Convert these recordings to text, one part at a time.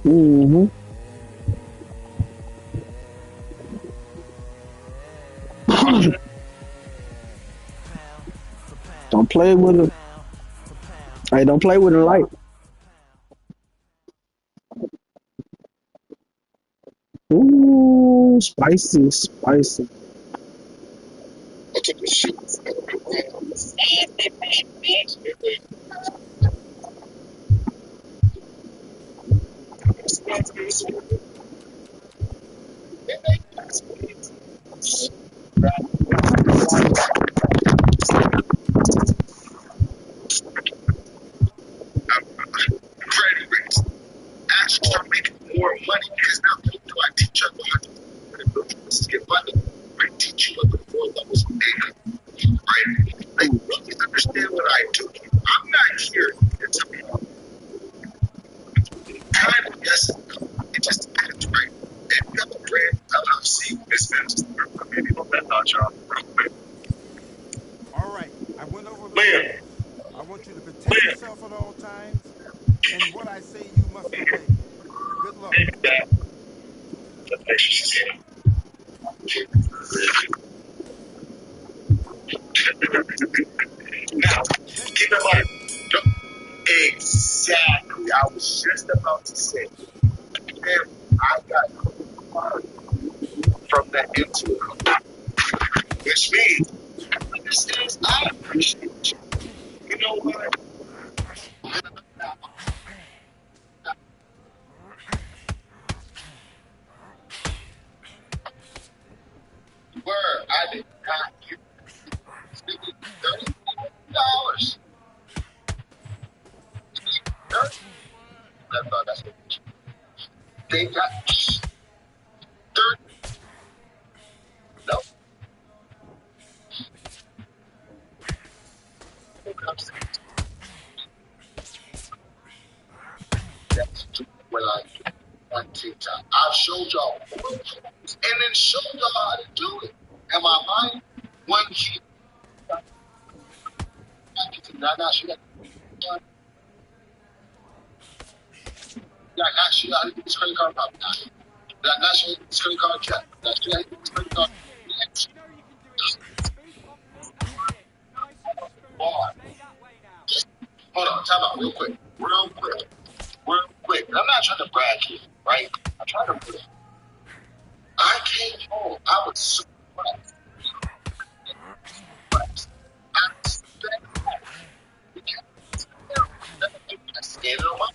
Hmm. Don't play with it. Hey, don't play with the light. Ooh, spicy, spicy. credit rates. Actually start making more money because not only do I teach you how to get money, I teach you the four levels of income. Right? Like, really understand what I do. I'm not here to tell you kind of yes, it just depends, right? If you have a brand LLC business, maybe we'll bet on y'all real quick. All right, I went over the Liam, rules. I want you to protect yourself at all times, and what I say you must obey. Good luck. maybe that. Let's make sure she's here. Now, keep in mind, exactly. I was just about to say, man, I got from that into which means, understands, I appreciate you. You know what? Word, I did not get $30. That's what they got 30. No, that's what I do on TikTok. I've showed y'all and then showed y'all how to do it. Am I lying? One key. Not actually, not actually how to get this credit card probably not. Not sure this credit card check. Not sure how to get this credit card. Hold on, time out real quick. Real quick. Real quick. And I'm not trying to brag here, right? I'm trying to brag. I came home. I was so impressed. I skated on my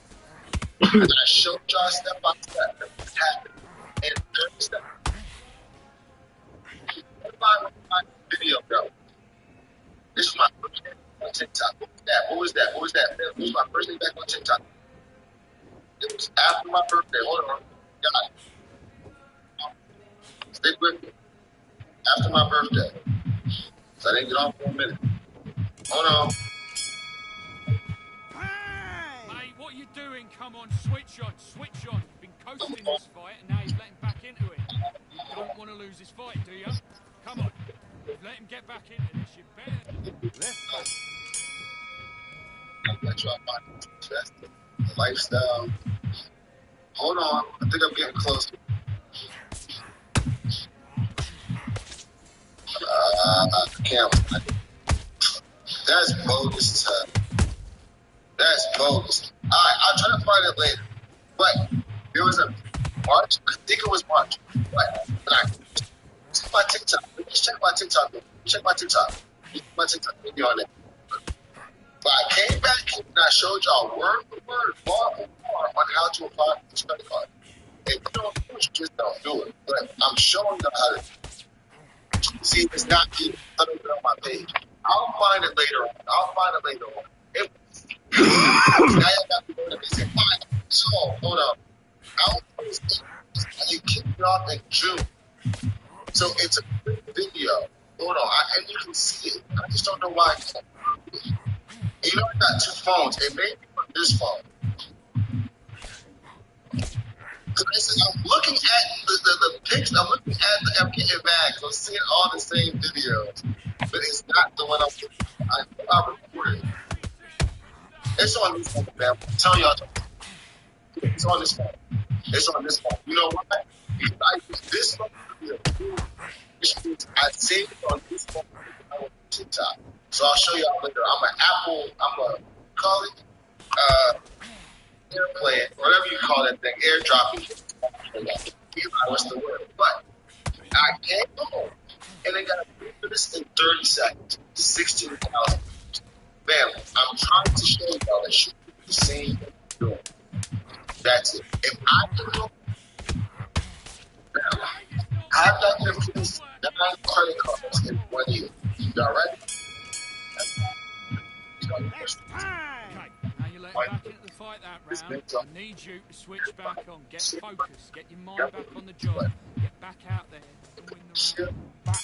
and I showed y'all step by step what happened. And third step. My video, bro. This is my first day on TikTok. What was that? What was that? It was my first day back on TikTok. It was after my birthday. Hold on. God. Stick with me. After my birthday. So I didn't get on for a minute. Hold on. Mate, what are you doing? Come on, switch on, switch on. You've been coasting this fight and now he's letting back into it. You don't want to lose this fight, do you? Come on. Let him get back into this. You better. Left back. That's the lifestyle. Hold on. I think I'm getting close. Camera. That's bogus, That's bogus. Alright, I'll try to find it later. But there was a March. I think it was March. But check my TikTok. Just check my TikTok. Check my TikTok. My TikTok video on it. But I came back and I showed y'all word for word, bar for bar, on how to apply for this credit card. If you don't do it, you just don't do it. But I'm showing y'all how to see if it's not being put on my page. I'll find it later on. If now you got to go to this and find it. So, hold up. You kicked it off in June. So it's a good video. Hold on. And you can see it. I just don't know why. You know, I got two phones. It may be from this phone. Listen, I'm looking at the picture. I'm looking at the MKA bags. I'm seeing all the same videos, but it's not the one I'm looking at. I recorded it. It's on this phone, man. I'm telling y'all, it's on this phone. It's on this phone. You know why? Because I use this phone which means I saved it on this phone on TikTok. So I'll show y'all later. I'm a call it airplane, whatever you call that thing, airdropping. What's the word? But I came home and I got to do this in 30 seconds. 16,000. Man, I'm trying to show y'all that you do the same thing you're doing. That's it. If I can go, I've got to finish 9 credit cards in 1 year. Y'all ready? Next time. Okay, now you're letting back into the fight that round. I need you to switch back on. Get focused. Get your mind back on the job. Get back out there and win the round. Back.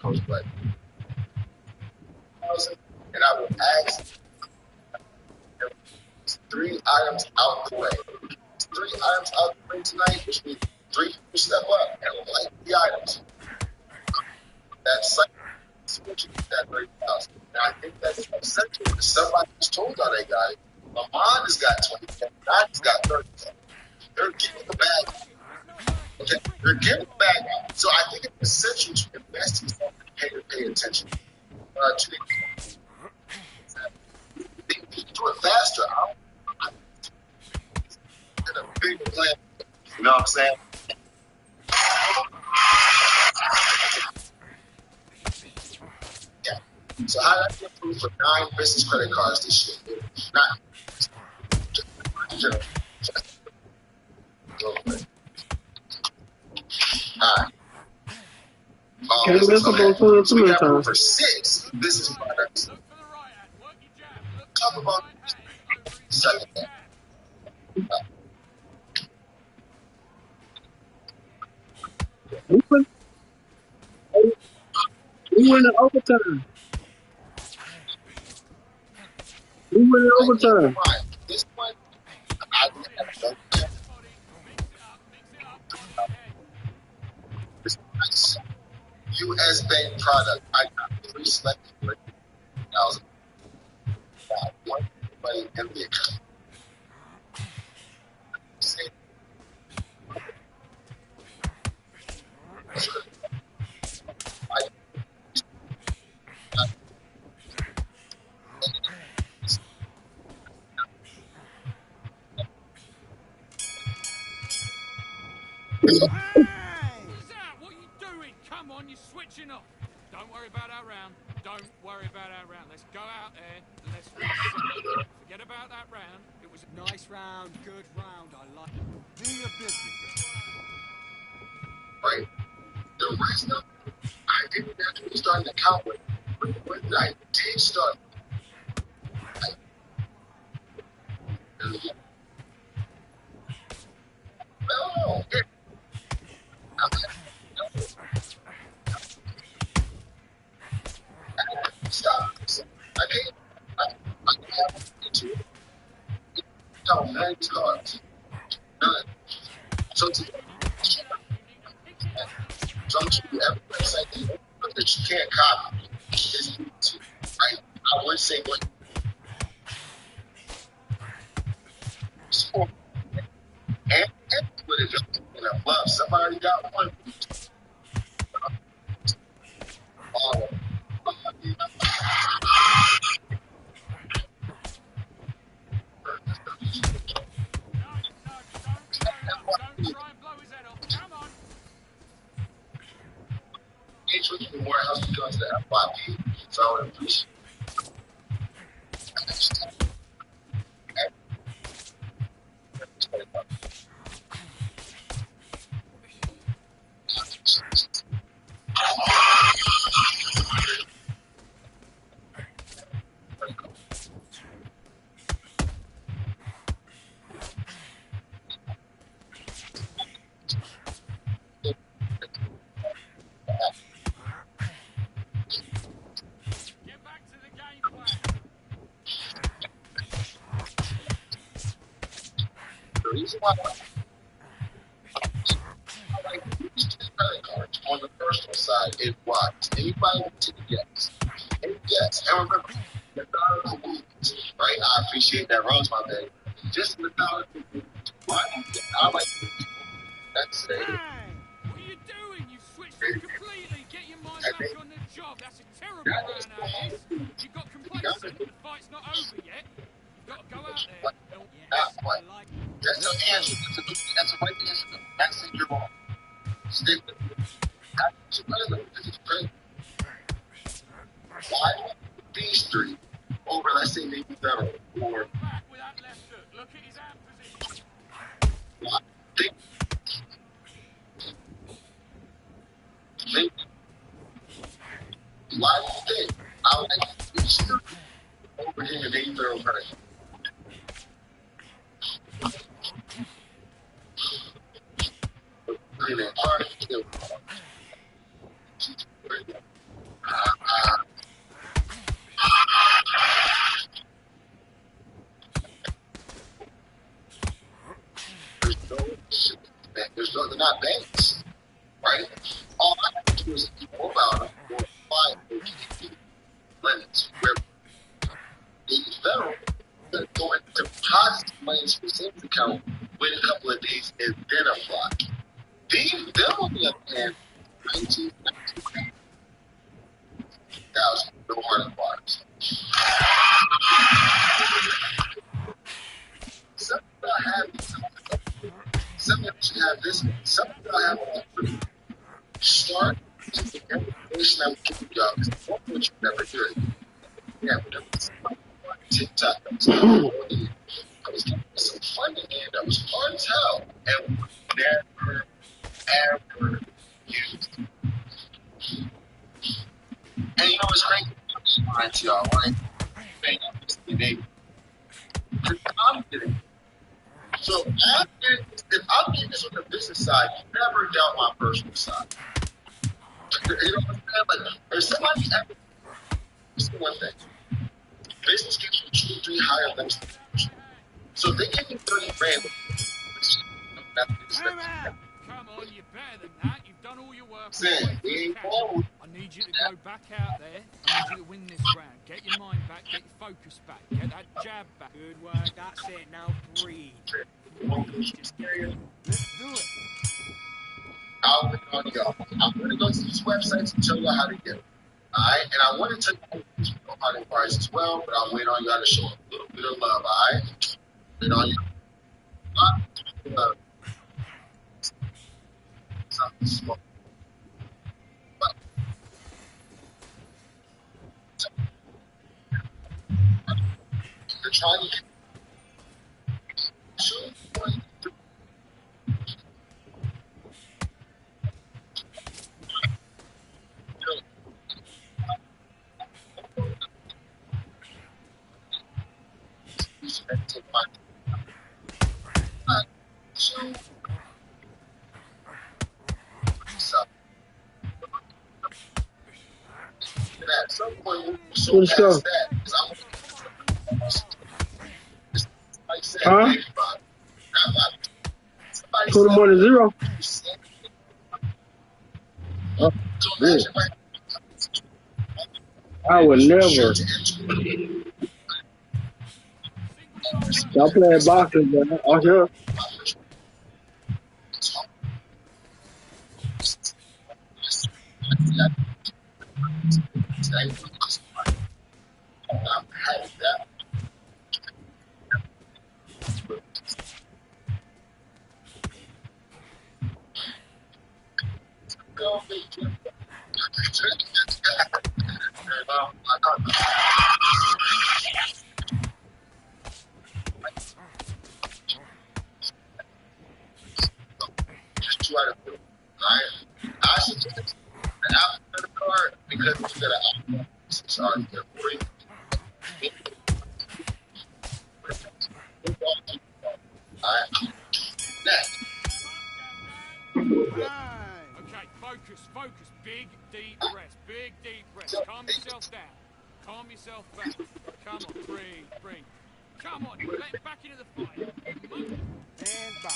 Coach Black. And I will ask 3 items out the way. 3 items out the way tonight, which means 3 people step up and like the items. That's like switching that 30,000. And I think that's essential because somebody just told y'all they got it. Lamont has got 20,000. Donnie's got 30,000. They're giving the bag out. Okay? They're giving the bag out. So I think it's essential to invest in something and pay attention to the they do it faster. In a big plan. You know what I'm saying? Yeah. So how did I get approved for 9 business credit cards this year? Not just Alright. Can't miss about 22 So we got times. for 6 business products. Look for the right hand. Work your jab. Look Talk about second hand. We win in overtime. We win in overtime. This one, I don't care. It's nice. U.S. Bank product. I got 3 selected 1,000. Got 1 money in the account. Say, Hey. What's that? What are you doing? Come on, you're switching off. Don't worry about our round. Don't worry about our round. Let's go out there and let's reset. Forget about that round. It was a nice round, good round. I like it. Do your business. right? The rest of it, I didn't actually start to count with. When I did start, no, stop. I can't. I can't have to count 9 cards. None. So to jump to every website that you can't copy is YouTube, right? I would say what. And with it, and I love somebody got one. Don't try and blow his head off. Come on. Each week, more house becomes the FYP, so I would appreciate Get back to why I like these two credit cards on the personal side is why. Anybody want to guess? And yes, and remember, the dollar convenience, right? I appreciate that, Rose, my baby. Just the dollar convenience. Why? I like that's it. Bang! What are you doing? You switched off completely. Get your mind back on the job. That's a terrible run out of this. You got complacent. The fight's not over yet. You've got to go out there. That's what. That's the answer. That's the right answer. That's it. You're wrong. Stick with it. That's the this is great. Why these three over, let's say, maybe Federal or Back with that left hook. Look at his hand position. why? Think. Why do you think I like these three over him and Dave Federal first? They're not banks, right? All I have to do is know about them or find limits where the federal is going to deposit money into the savings account wait a couple of days and then apply. Them on the other hand, 19,000 no hard bars. Some of y'all have these. Some of you should have this one. Some of y'all have one. Start with the information I'm giving y'all because I want what you never hear it. Yeah, whatever. TikTok. I was giving you some fun in there that was hard as hell and never, ever used. And you know what's crazy? I'm lying to y'all, right? They I'm kidding. So after, if I'm getting this on the business side, you never doubt my personal side. You know what I'm saying? Like, if somebody's ever, this is one thing. Business gives you 2 or 3 higher limits. So if they give you 30 grand, Come on, you're better than that. You've done all your work. I need you to go back out there. I need you to win this round. Get your mind back, get your focus back, get that jab back. Good work, that's it. Now breathe. Just let's do it. I'll wait on y'all. I'm going to go to these websites and tell y'all how to get them. Alright? And I want to tell you how to price as well, but I'll wait on y'all to show a little bit of love, alright? Wait on y'all. Something small. But, they're trying to get 2.3. At some point, we'll show Let's go. past that. Like said, Huh? somebody Put them on a 0. Oh, so yeah. I would never. Y'all playing boxing, man. Oh, yeah. I suggest an Apple card because you got an Apple. Sorry, Okay, focus. Big, deep breaths. Calm yourself down. Calm yourself back. Come on, breathe. Come on, let him back into the fight. And box.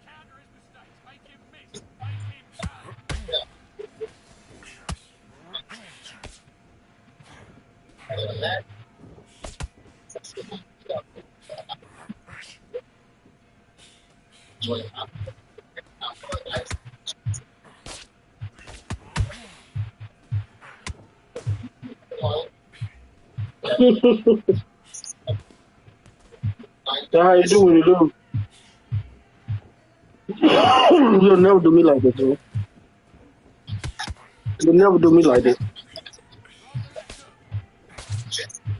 Counter his mistakes. Make him miss. Make him turn. That's how you do when you lose. You'll never do me like this, bro. You'll never do me like this.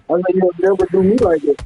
I said you'll never do me like this.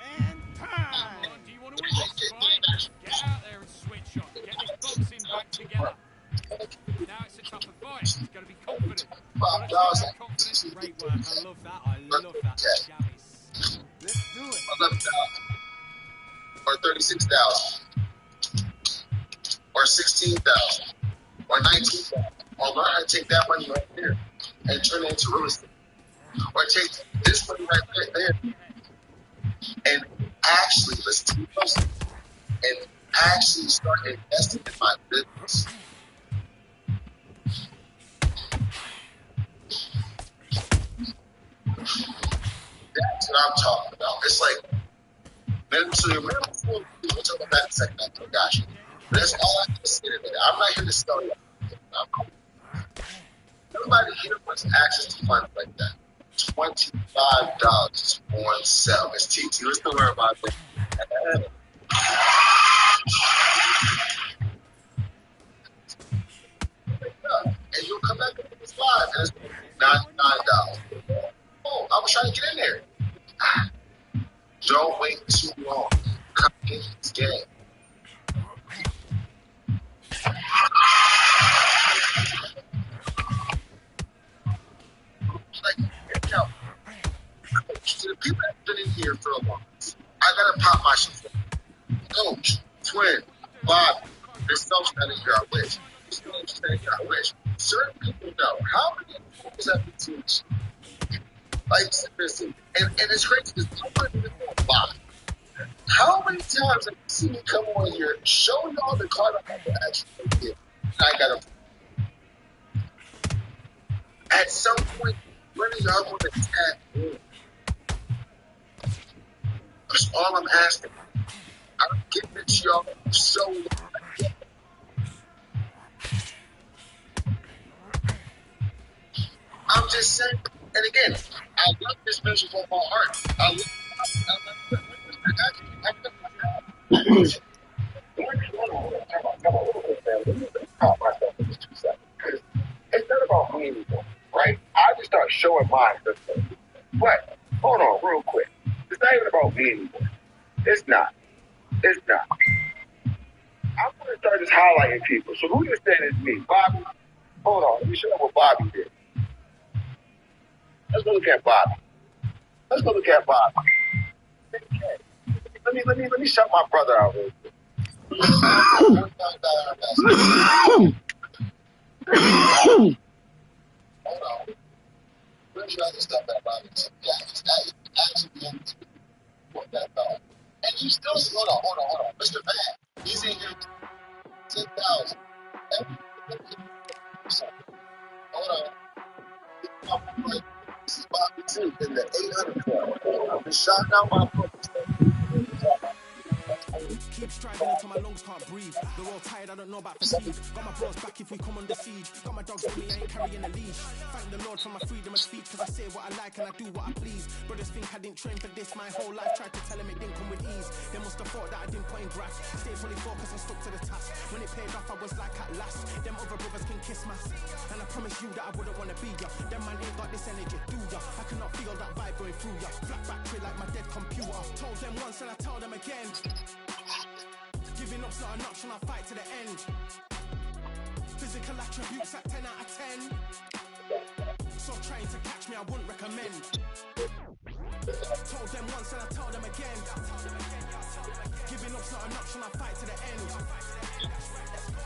And time. Do you want to win this fight? Get out there and switch shot. Get this boxing back together. Now it's a tougher fight. It's going to be confident. Got to have confidence. Great work. I love that. I love that. Javis. Let's do it. 11,000 or 36,000 or 16,000 or 19,000, or learn how to take that money right there and turn it into real estate, or take this money right there and actually listen to me closely and actually start investing in my business. That's what I'm talking about. It's like, so remember before we'll talk about that in a second. I got you. But that's all I have to say today. I'm not here to sell you. Nobody here wants access to funds like that. $25 on sale. It's TT. Let's don't worry about it. And you'll come back to this live and it's $99. Oh, I was trying to get in there. Don't wait too long. Come in this game. Like, you know, to the people that have been in here for a while, I gotta pop my shit. Coach, Twin, Bob, there's so standing here, I wish. There's so standing here, I wish. Certain people know how many fools have been teach. Like, seriously. And it's crazy because nobody even know why. How many times have you seen me come on here, show y'all the card I have to actually get? And I got to. At some point, when are y'all going to tap in? That's all I'm asking. I'm getting it to y'all so long. I'm just saying, and again, I love this message from my heart. I love it's not about me anymore, right? I just start showing mine. But, hold on real quick. It's not even about me anymore. It's not. It's not. I'm going to start just highlighting people. So who you saying is me? Bobby? Hold on. Let me show you what Bobby did. Let's go look at Bobby. Let's go look at Bobby. Let me shout my brother out real quick. Hold on. much other stuff at Robinson. Yeah, he's actually in what that thought. And you still hold on. Mr. Man, he's in here 10,000. Hold on. This is Bobby too in the 800 club. I've been shouting out my books. Keep striving until my lungs can't breathe. They're all tired, I don't know about fatigue. Got my bros back if we come under siege. Got my dogs with me, I ain't carrying a leash. Thank the Lord for my freedom of speech, cause I say what I like and I do what I please. Brothers think I didn't train for this my whole life. Tried to tell them it didn't come with ease. They must have thought that I didn't put in graft. Stayed fully focused and stuck to the task. When it paid off, I was like at last. Them other brothers can kiss my ass. And I promise you that I wouldn't wanna be ya. Them man ain't got this energy, do ya? I cannot feel that vibe going through ya. Flat battery like my dead computer. Told them once and I tell them again. Giving up's not an option, I'll fight to the end. Physical attributes at 10 out of 10. So trying to catch me, I wouldn't recommend. Told them once and I tell them again. Giving up's not an option, I'll fight to the end.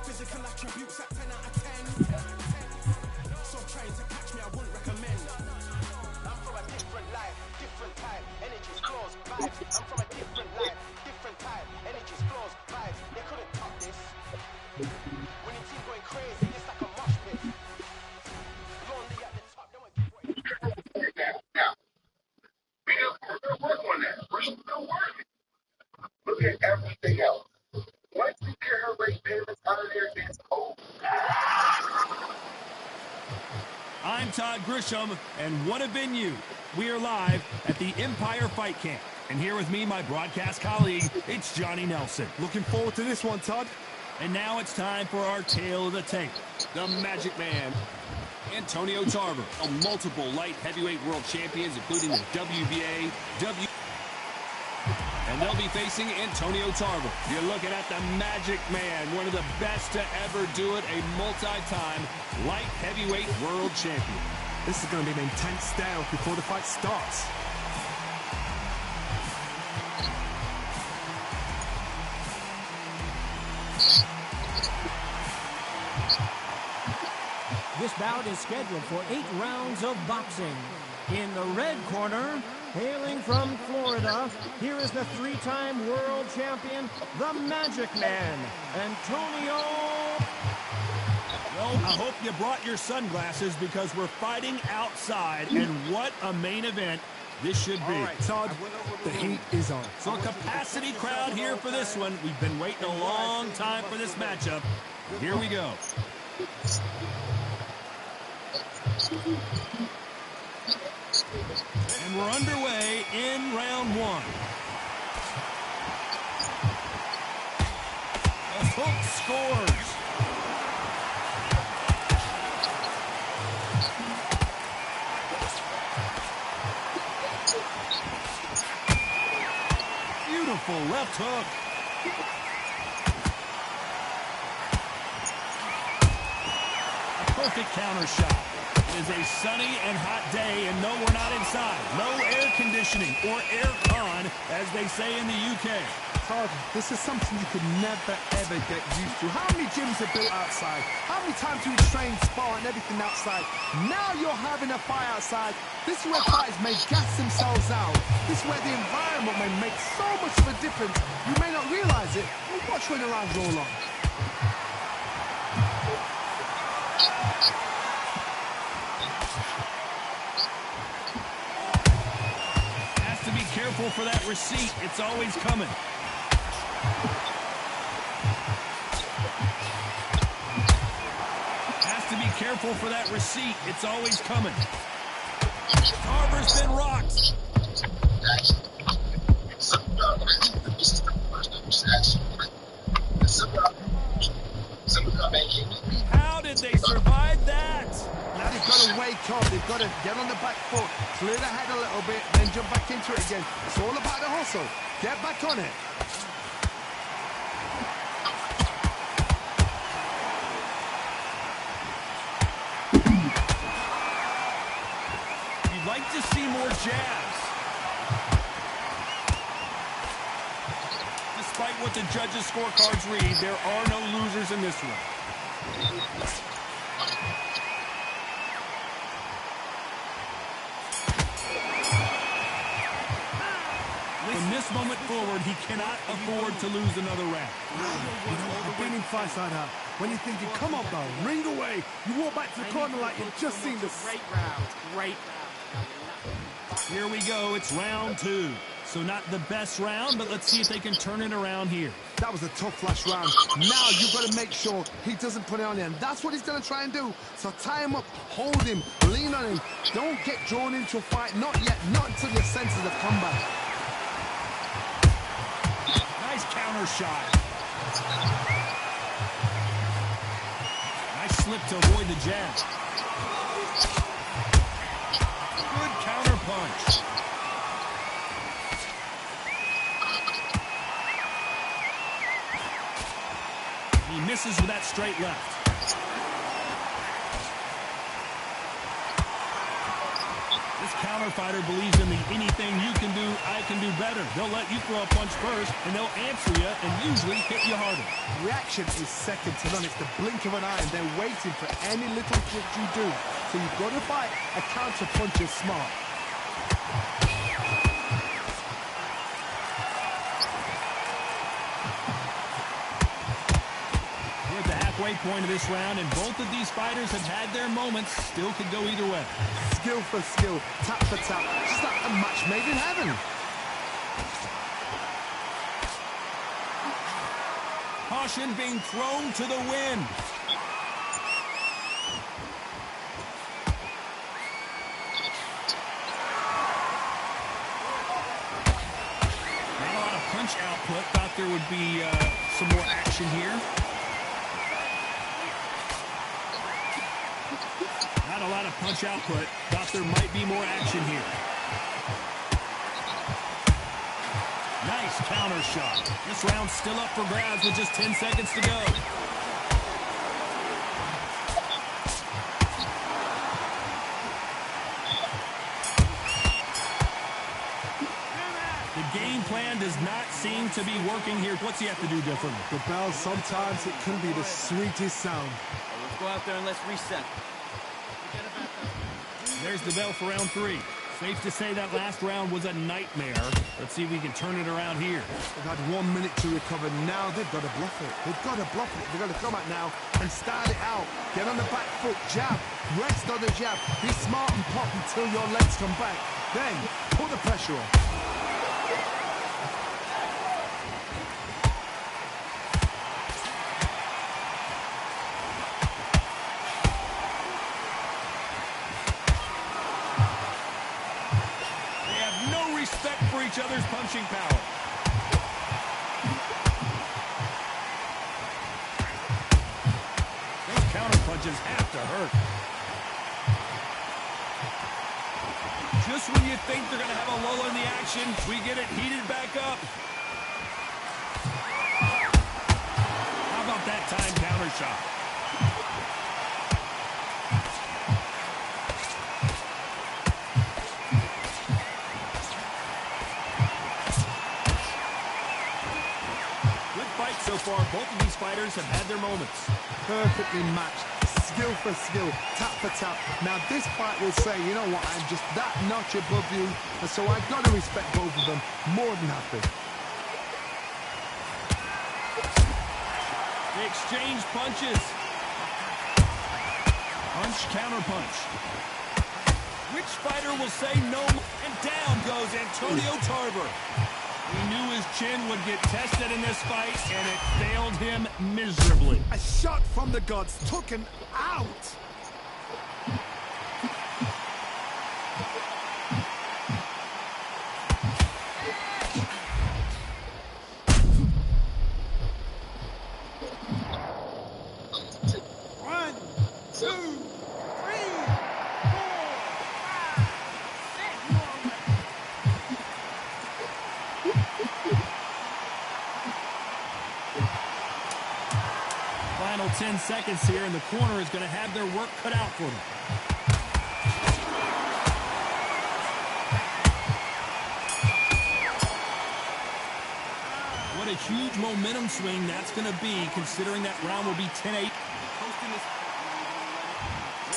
Physical attributes at 10 out of 10. So trying to catch me, I wouldn't recommend. I'm from a different life, different type, energy's close, vibes. I'm from a different life, different type, energy's close, vibes. They couldn't top this. When your team going crazy, it's like a mosh pit. Lonely at the top, don't give way. Now, we're going to work on that. We're still working. Look at everything else. Once we get her rate payments out of there, it's over. I'm Todd Grisham, and what have been you? We are live at the Empire Fight Camp. And here with me, my broadcast colleague, it's Johnny Nelson. Looking forward to this one, Todd. And now it's time for our tale of the tape. The Magic Man. Antonio Tarver, multiple light heavyweight world champions, including the WBA, and they'll be facing Antonio Tarver. You're looking at the Magic Man, one of the best to ever do it, a multi-time light heavyweight world champion. This is going to be an intense stare before the fight starts. This bout is scheduled for 8 rounds of boxing. In the red corner, hailing from Florida, here is the 3-time world champion, the Magic Man, Antonio. Well, I hope you brought your sunglasses because we're fighting outside, and what a main event this should be. All right, Todd, the heat is on. So a capacity crowd here for this one. We've been waiting a long time for this matchup. Here we go. And we're underway in round 1. The hook scores. Beautiful left hook. A perfect counter shot. It is a sunny and hot day, and no, we're not inside. No air conditioning, or air con, as they say in the UK. Todd, this is something you could never, ever get used to. How many gyms are built outside? How many times do we train, spar, and everything outside? Now you're having a fight outside. This is where fighters may gas themselves out. This is where the environment may make so much of a difference. You may not realize it, but watch when the rounds roll on. Careful for that receipt. It's always coming. Has to be careful for that receipt. It's always coming. Tarver's been rocked. How did they survive that? Now they've got to wake up, they've got to get on the back foot, clear the head a little bit, then jump back into it again. It's all about the hustle. Get back on it. You'd like to see more jabs. Despite what the judges' scorecards read, there are no losers in this one. this moment forward, he cannot afford to lose another round. I've been in fights like that. When you're thinking, come on, bro, ring away. You walk back to the corner like you've just seen this. Great round. Great round. Here we go. It's round 2. So not the best round, but let's see if they can turn it around here. That was a tough flash round. Now you've got to make sure he doesn't put it on him. That's what he's going to try and do. So tie him up, hold him, lean on him. Don't get drawn into a fight. Not yet. Not until your senses have come back. Nice counter shot. Nice slip to avoid the jab. Good counter punch. He misses with that straight left. This counter fighter believes in the anything you can do, I can do better. They'll let you throw a punch first, and they'll answer you and usually hit you harder. Reaction is second to none. It's the blink of an eye, and they're waiting for any little trick you do. So you've got to fight a counter punch is smart. Point of this round, and both of these fighters have had their moments. Still could go either way. Skill for skill, tap for tap, just like a match made in heaven. Caution being thrown to the wind. Not a lot of punch output. Thought there would be some more action here. Not a lot of punch output. Thought there might be more action here. Nice counter shot. This round's still up for grabs with just 10 seconds to go. The game plan does not seem to be working here. What's he have to do differently? The bell, sometimes it can be the sweetest sound. Let's go out there and let's reset. There's the bell for round 3. Safe to say that last round was a nightmare. Let's see if we can turn it around here. They've had 1 minute to recover. Now they've got to bluff it. They've got to bluff it. They've got to come out now and start it out. Get on the back foot, jab, rest on the jab. Be smart and pop until your legs come back. Then put the pressure on. Each other's punching power. Those counter punches have to hurt. Just when you think they're going to have a lull in the action, we get it heated back up. How about that time counter shot? So far, both of these fighters have had their moments. Perfectly matched, skill for skill, tap for tap. Now this fight will say, you know what, I'm just that notch above you, and so I've got to respect both of them more than happy. They exchange punches. Punch, counter punch. Which fighter will say no? And down goes Antonio Tarver. We knew his chin would get tested in this fight, and it failed him miserably. A shot from the gods took him out. One, two. Final 10 seconds here, and the corner is going to have their work cut out for them. What a huge momentum swing that's going to be, considering that round will be 10-8.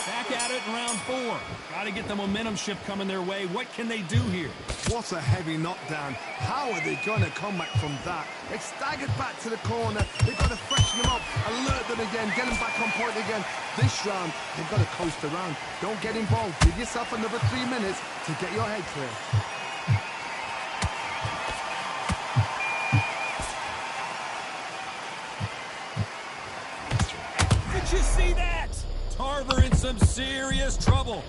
Back at it in round 4. Got to get the momentum shift coming their way. What can they do here? What a heavy knockdown. How are they going to come back from that? They staggered back to the corner. They've got to freshen them up, alert them again, get them back on point again. This round, they've got to coast around. Don't get involved. Give yourself another 3 minutes to get your head clear. Did you see that? Tarver in some serious trouble.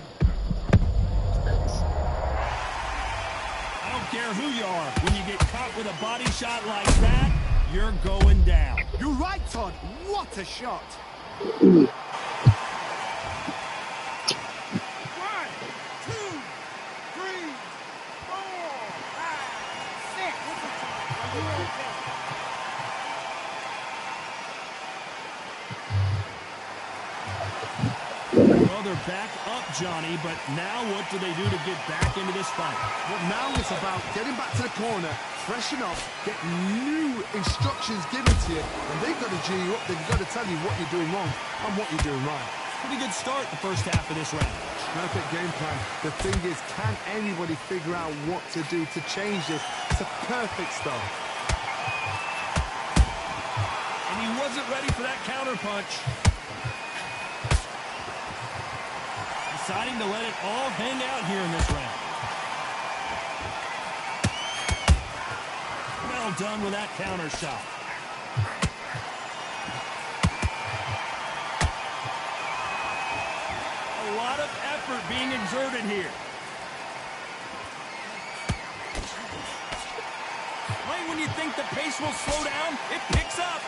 I don't care who you are. When you get caught with a body shot like that, you're going down. You're right, Todd. What a shot. 1, 2, 3, 4, 5, 6. Are you okay? Well, they're back up, Johnny, but now what do they do to get back into this fight? Well, now it's about getting back to the corner, freshen up, get new instructions given to you, and they've got to G you up. They've got to tell you what you're doing wrong and what you're doing right. Pretty good start the first half of this round. Perfect game plan. The thing is, can anybody figure out what to do to change this? It's a perfect start. And he wasn't ready for that counter punch. Deciding to let it all hang out here in this round. Well done with that counter shot. A lot of effort being exerted here. Right when you think the pace will slow down, it picks up.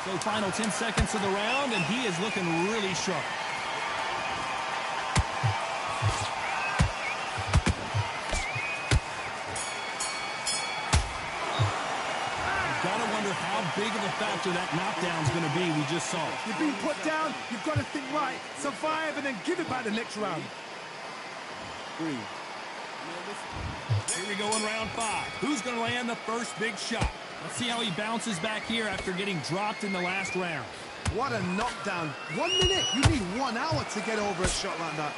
So final 10 seconds of the round, and he is looking really sharp. You've got to wonder how big of a factor that knockdown's going to be we just saw. You've been put down, you've got to think right, survive, and then give it back the next round. Here we go in round 5. Who's going to land the first big shot? Let's see how he bounces back here after getting dropped in the last round. What a knockdown. 1 minute, you need 1 hour to get over a shot like that.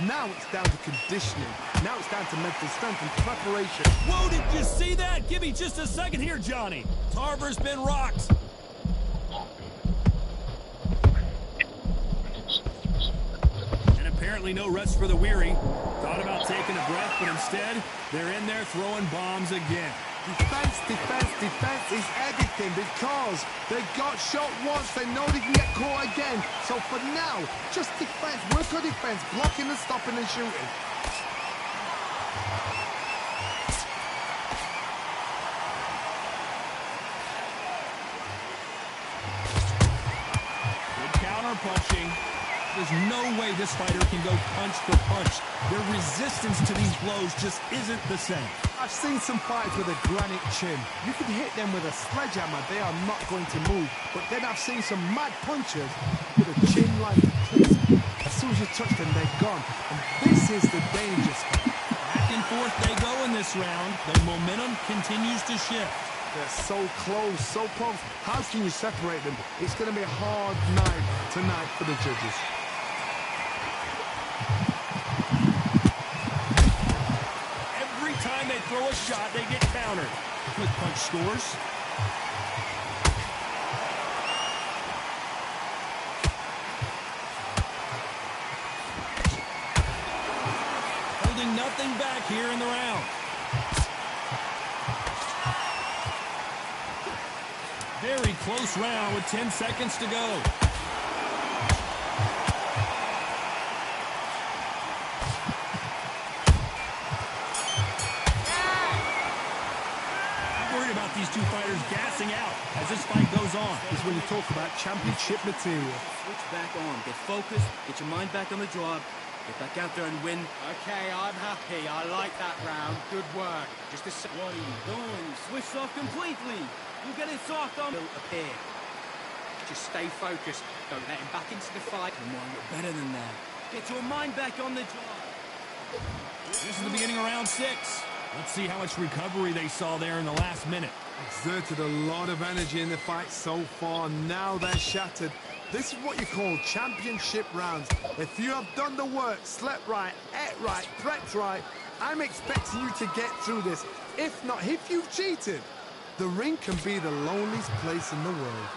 Now it's down to conditioning. Now it's down to mental strength and preparation. Whoa, did you see that? Give me just a second here, Johnny. Tarver's been rocked. And apparently no rest for the weary. Thought about taking a breath, but instead, they're in there throwing bombs again. Defense, defense, defense is everything because they got shot once. They know they can get caught again. So for now, just defense, work on defense, blocking and stopping and shooting. Good counter punching. There's no way this fighter can go punch for punch. Their resistance to these blows just isn't the same. I've seen some fights with a granite chin. You can hit them with a sledgehammer, they are not going to move. But then I've seen some mad punchers with a chin like a cliff. As soon as you touch them, they're gone. And this is the danger spot. Back and forth they go in this round. The momentum continues to shift. They're so close, so close. How can you separate them? It's going to be a hard night tonight for the judges. Every time they throw a shot, they get countered. Quick punch scores. Holding nothing back here in the round. Very close round with 10 seconds to go. These two fighters gassing out as this fight goes on. This is when you talk about championship material. Switch back on. Get focused. Get your mind back on the job. Get back out there and win. Okay, I'm happy. I like that round. Good work. Just a What are you doing? Switch off completely. You get it soft on. will appear. Just stay focused. Don't let him back into the fight. Come on, you're better than that. Get your mind back on the job. This is the beginning of round 6. Let's see how much recovery they saw there in the last minute. Exerted a lot of energy in the fight so far. Now they're shattered. This is what you call championship rounds. If you have done the work, slept right, ate right, prepped right, I'm expecting you to get through this. If not, if you've cheated, the ring can be the loneliest place in the world.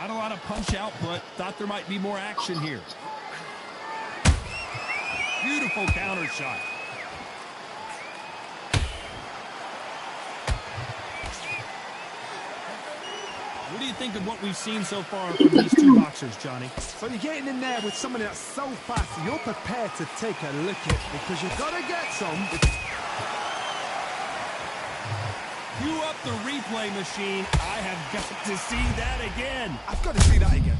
Not a lot of punch output. Thought there might be more action here. Beautiful counter shot. What do you think of what we've seen so far from these two boxers, Johnny? So you're getting in there with somebody that's so fast, you're prepared to take a look at it because you've got to get some. Cue up the replay machine. I have got to see that again. I've got to see that again.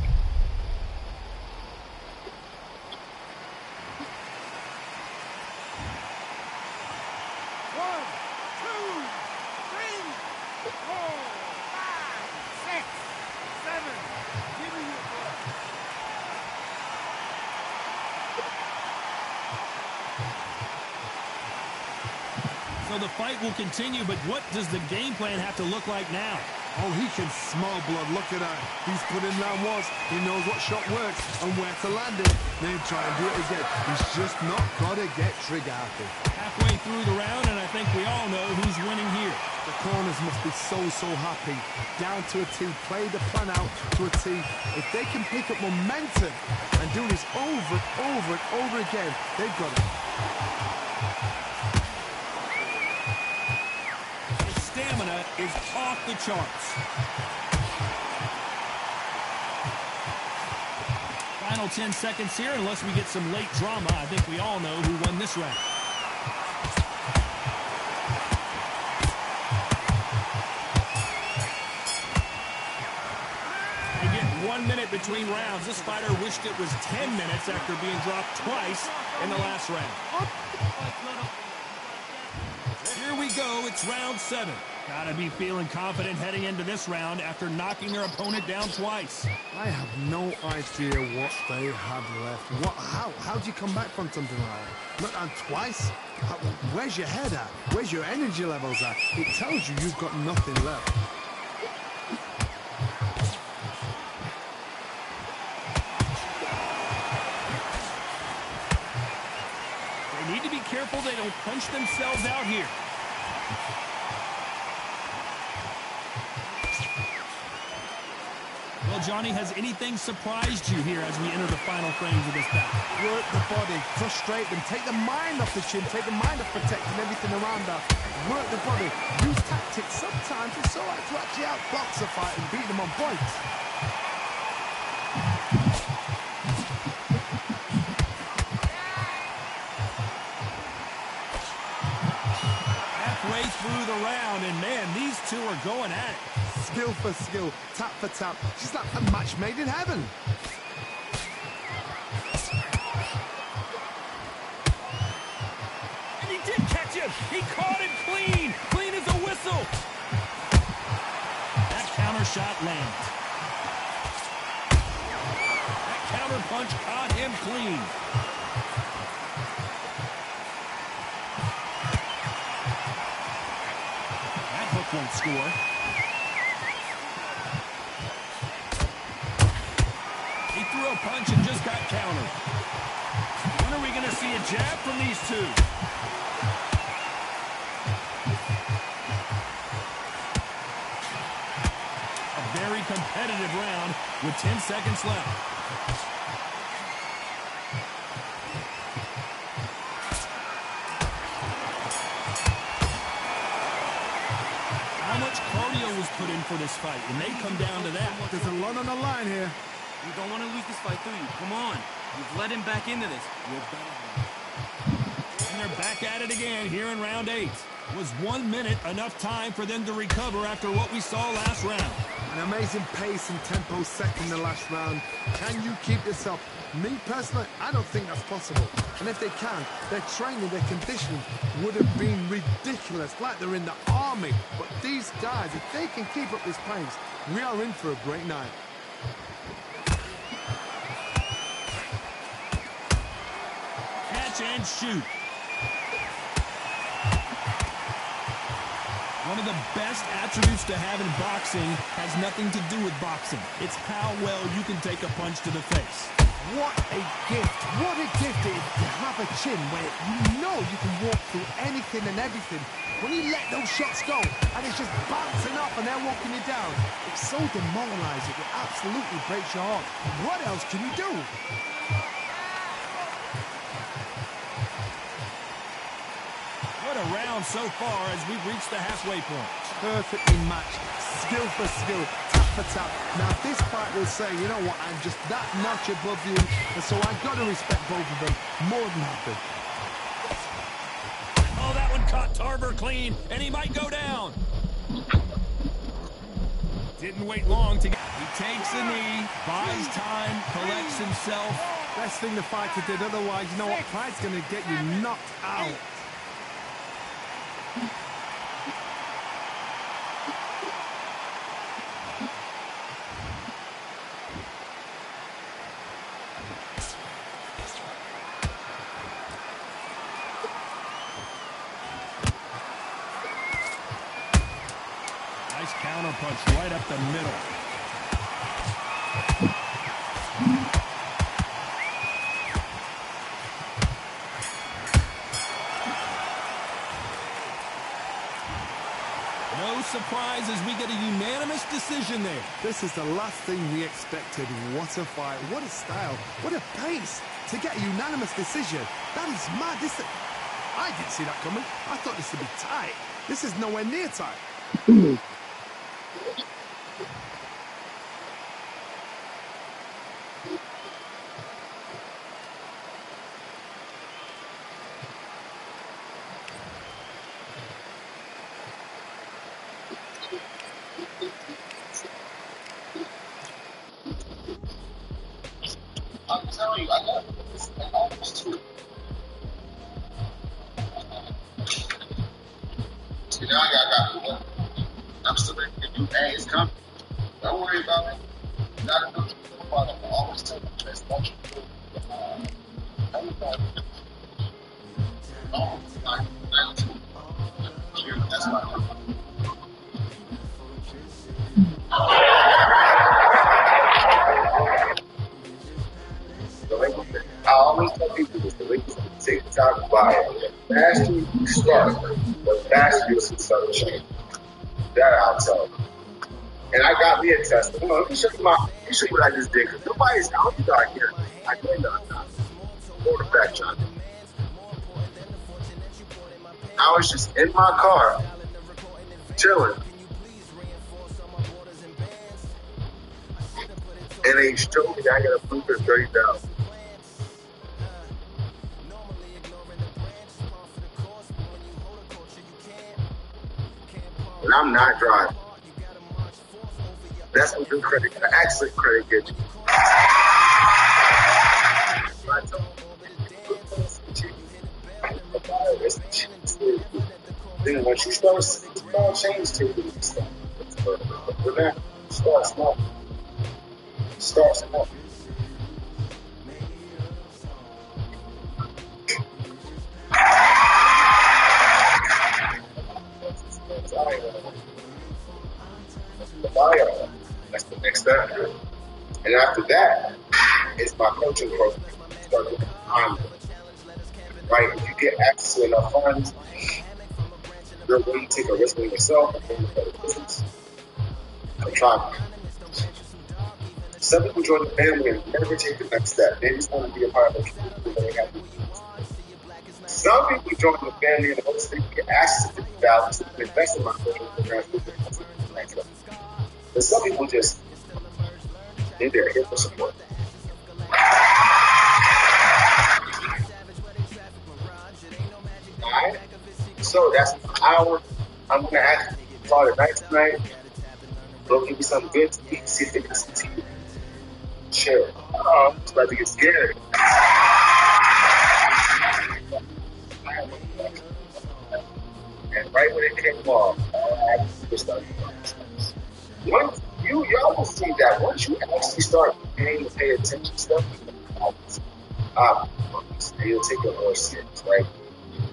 So the fight will continue, but what does the game plan have to look like now? Oh, he can smell blood. Look at that. He's put in round once. He knows what shot works and where to land it. Then try and do it again. He's just not got to get trigger happy. Halfway through the round, and I think we all know who's winning here. The corners must be so happy. Down to a T. Play the plan out to a T. If they can pick up momentum and do this over and over again, they've got it. Stamina is off the charts. Final 10 seconds here, unless we get some late drama. I think we all know who won this round. They get 1 minute between rounds. This fighter wished it was 10 minutes after being dropped twice in the last round. Here we go, it's round 7. Gotta be feeling confident heading into this round after knocking their opponent down twice. I have no idea what they have left. How do you come back from something like that? Look, and twice? Where's your head at? Where's your energy levels at? It tells you you've got nothing left. They need to be careful they don't punch themselves out here. Well, Johnny, has anything surprised you here as we enter the final frames of this battle? Work the body, frustrate them, take the mind off the chin, take the mind off protecting everything around that. Work the body, use tactics. Sometimes it's all right to actually outbox a fight and beat them on points. Halfway through the round, and man, these two are going at it. Skill for skill, tap for tap. She's like a match made in heaven. And he did catch him. He caught him clean. Clean as a whistle. That counter shot lands. That counter punch caught him clean. That hook won't score. Threw a punch and just got countered. When are we going to see a jab from these two? A very competitive round with 10 seconds left. How much cardio was put in for this fight? It may come down to that. There's a lot on the line here. You don't want to lose this fight, do you? Come on. You've led him back into this. You're better. And they're back at it again here in round 8. Was 1 minute enough time for them to recover after what we saw last round? An amazing pace and tempo set in the last round. Can you keep this up? Me personally, I don't think that's possible. And if they can, their training, their conditioning would have been ridiculous, like they're in the army. But these guys, if they can keep up this pace, we are in for a great night. Catch and shoot. One of the best attributes to have in boxing has nothing to do with boxing. It's how well you can take a punch to the face. What a gift. What a gift it is to have a chin where you know you can walk through anything and everything. When you let those shots go and it's just bouncing up and they're walking you down, it's so demoralizing. It absolutely breaks your heart. What else can you do? What a round so far as we've reached the halfway point. Perfectly matched, skill for skill, tap for tap. Now this fight will say, you know what, I'm just that notch above you, and so I've got to respect both of them more than happy. Oh, that one caught Tarver clean, and he might go down. Didn't wait long to get... He takes a knee, buys time, collects himself. Best thing the fighter did, otherwise, you know what, Pride's going to get you knocked out. Nice counter punch right up the middle. No surprise as we get a unanimous decision there. This is the last thing we expected. What a fight, what a style, what a pace to get a unanimous decision. That is mad. I didn't see that coming. I thought this would be tight. This is nowhere near tight. I'm telling you, I got this almost two. See, now I got one. I'm still making a new hey, it's coming. Don't worry about it. You gotta know what you're doing about it. I always tell you, just what you do. That's my I always tell people this, the ladies take the time to buy it. The faster you start, the faster you'll see something change. That I'll tell them. And I got me a test. Hold on, let me show you what I just did. Because nobody's out here. I know you're not. Go to back, John. I was just in my car, chilling. And they showed me that I got a blueprint 30,000. And I'm not driving. That's what good credit, actually credit gets you. Then once you start seeing small change to you, for that, start small. Start small. That's the next step. And after that, it's my coaching program. Start looking behind them. Right? If you get access to enough funds, you're willing to take a risk on yourself and build a better business. I'm trying. Some people join the family and never take the next step. They just want to be a part of the community they have to do. Some people join the family and hopes they can get access to $50,000 to invest in my coaching program. But some people just need their here for support. Alright? So that's an hour. I'm going to ask you to call it night tonight. Go give me something good to eat. See if they can see TV. Chill. It's about to get scary. And right when it came off, I just started doing this. Once you almost see that once you actually start pay attention to stuff, and you'll take it more serious, right?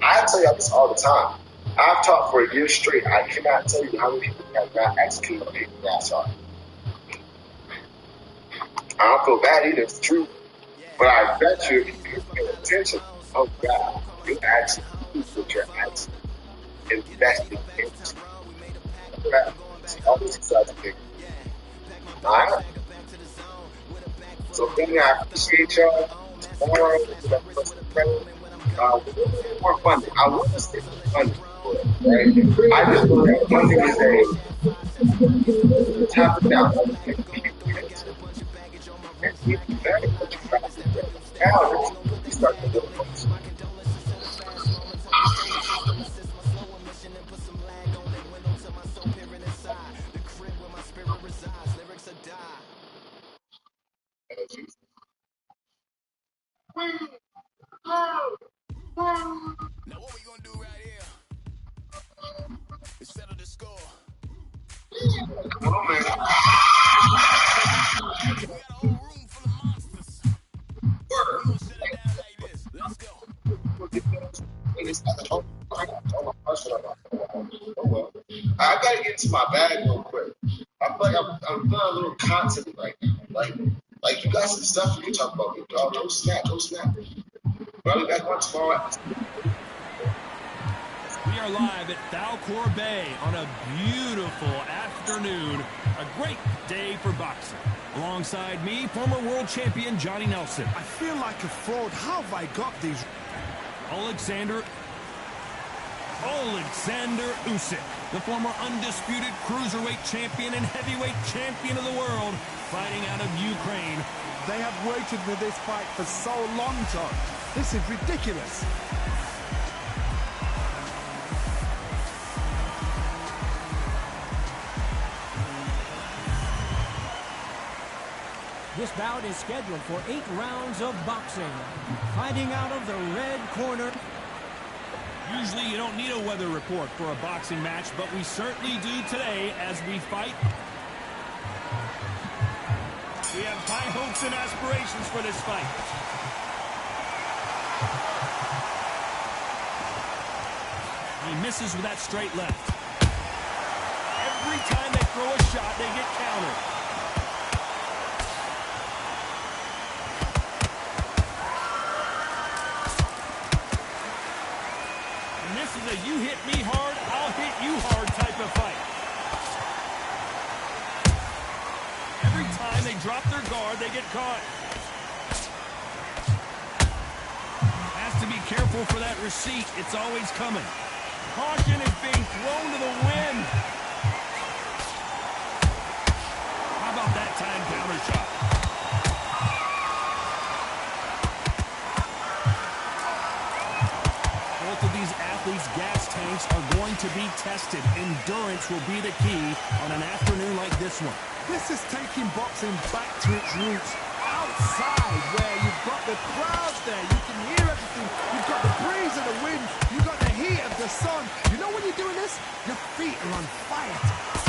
I tell y'all this all the time. I've taught for a year straight. I cannot tell you how many people have not executed on anything I taught. I don't feel bad either, it's true. But I bet you if you pay attention, oh God, you actually use what you're actually investing into. Always excited to pick. Alright? So then I appreciate y'all. Tomorrow, more funding. I want to stick with funding. Right? I just know that funding is a top and down. And even better, what you try to do. Now, you start to look for it. Now what we gonna do right here is settle the score. Come on, man. We got a whole room full of monsters. We're gonna shut it down like this. Let's go. I gotta get to my bag real quick. I feel like I'm doing a little content right now. Like you got some stuff you can talk about. Oh, don't snap. But I'll be back on tomorrow. We are live at Valcour Bay on a beautiful afternoon. A great day for boxing. Alongside me, former world champion Johnny Nelson. I feel like a fraud. How have I got these? Alexander Usyk, the former undisputed cruiserweight champion and heavyweight champion of the world, fighting out of Ukraine. They have waited for this fight for so long, John. This is ridiculous. This bout is scheduled for 8 rounds of boxing. Fighting out of the red corner. Usually you don't need a weather report for a boxing match, but we certainly do today as we fight. We have high hopes and aspirations for this fight. He misses with that straight left. Every time they throw a shot, they get countered. And this is a you hit me hard, I'll hit you hard type of fight. Every time they drop their guard, they get caught. Has to be careful for that receipt. It's always coming. Caution is being thrown to the wind. How about that time counter shot? Both of these athletes' gas tanks are going to be tested. Endurance will be the key on an afternoon like this one. This is taking boxing back to its roots. Outside, where you've got the crowds there, you can hear everything. You've got the breeze of the wind. You've got the heat of the sun. You know when you're doing this? Your feet are on fire.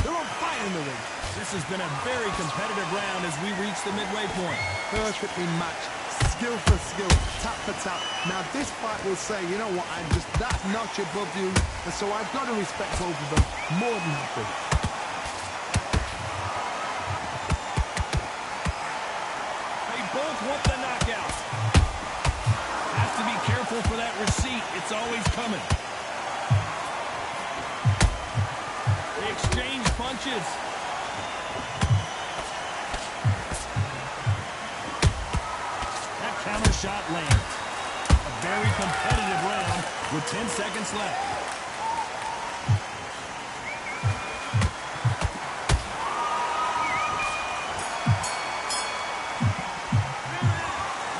They're on fire in the ring. This has been a very competitive round as we reach the midway point. Perfectly matched. Skill for skill, tap for tap. Now this fight will say, you know what, I'm just that notch above you, and so I've got to respect both of them more than happy. They both want the knockout. Has to be careful for that receipt. It's always coming. They exchange punches. Counter shot lands. A very competitive round with 10 seconds left.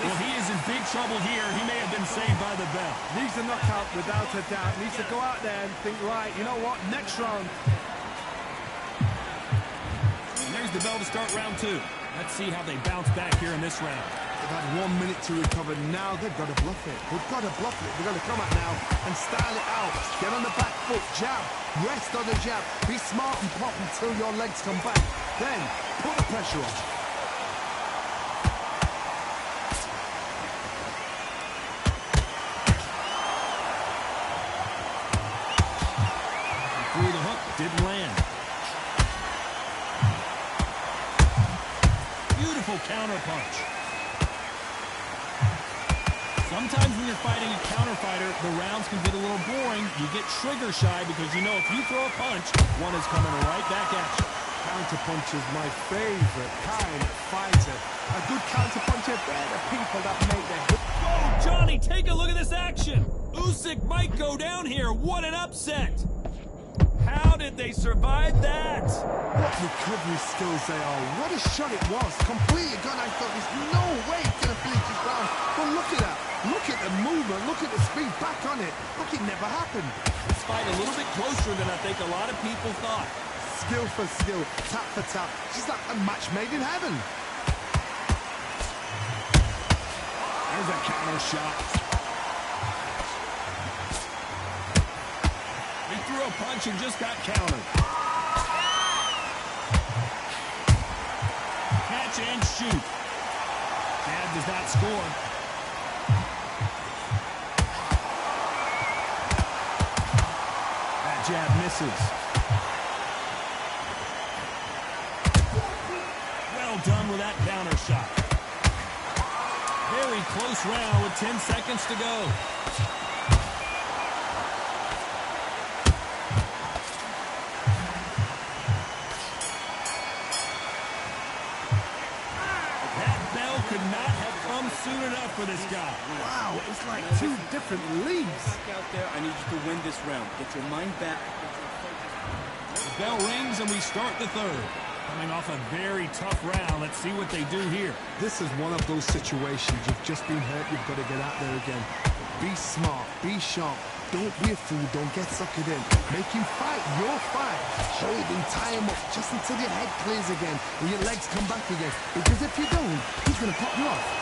Well, he is in big trouble here. He may have been saved by the bell. Needs a knockout without a doubt. Needs to go out there and think, right, you know what, next round. And there's the bell to start round 2. Let's see how they bounce back here in this round. They've had 1 minute to recover. Now they've got to bluff it. They've got to bluff it. They've got to come out now and style it out. Get on the back foot, jab, rest on the jab. Be smart and pop until your legs come back. Then put the pressure on. counter punch. Sometimes when you're fighting a counter fighter, the rounds can get a little boring. You get trigger shy because you know if you throw a punch, one is coming right back at you. Counter punch is my favorite kind of fighter. A good counter puncher, they're the people that make the hit. Oh, Johnny, take a look at this action. Usyk might go down here. What an upset. How did they survive that? What recovery skills they are. What a shot it was. Completely gone. I thought there's no way it's going to finish this round. But look at that. Look at the movement. Look at the speed. Back on it. Like it never happened. This fight a little bit closer than I think a lot of people thought. Skill for skill. Tap for tap. Just like a match made in heaven. There's a counter shot. He threw a punch and just got countered. Catch and shoot. Jab does not score. That jab misses. Well done with that counter shot. Very close round with 10 seconds to go. Soon enough for this guy. Wow, it's like two different leagues. Back out there, I need you to win this round. Get your mind back. The bell rings and we start the third. Coming off a very tough round, let's see what they do here. This is one of those situations. You've just been hurt, you've got to get out there again. Be smart, be sharp. Don't be a fool, don't get suckered in. Make him fight your fight. Hold him, tie him up just until your head clears again and your legs come back again. Because if you don't, he's going to pop you off.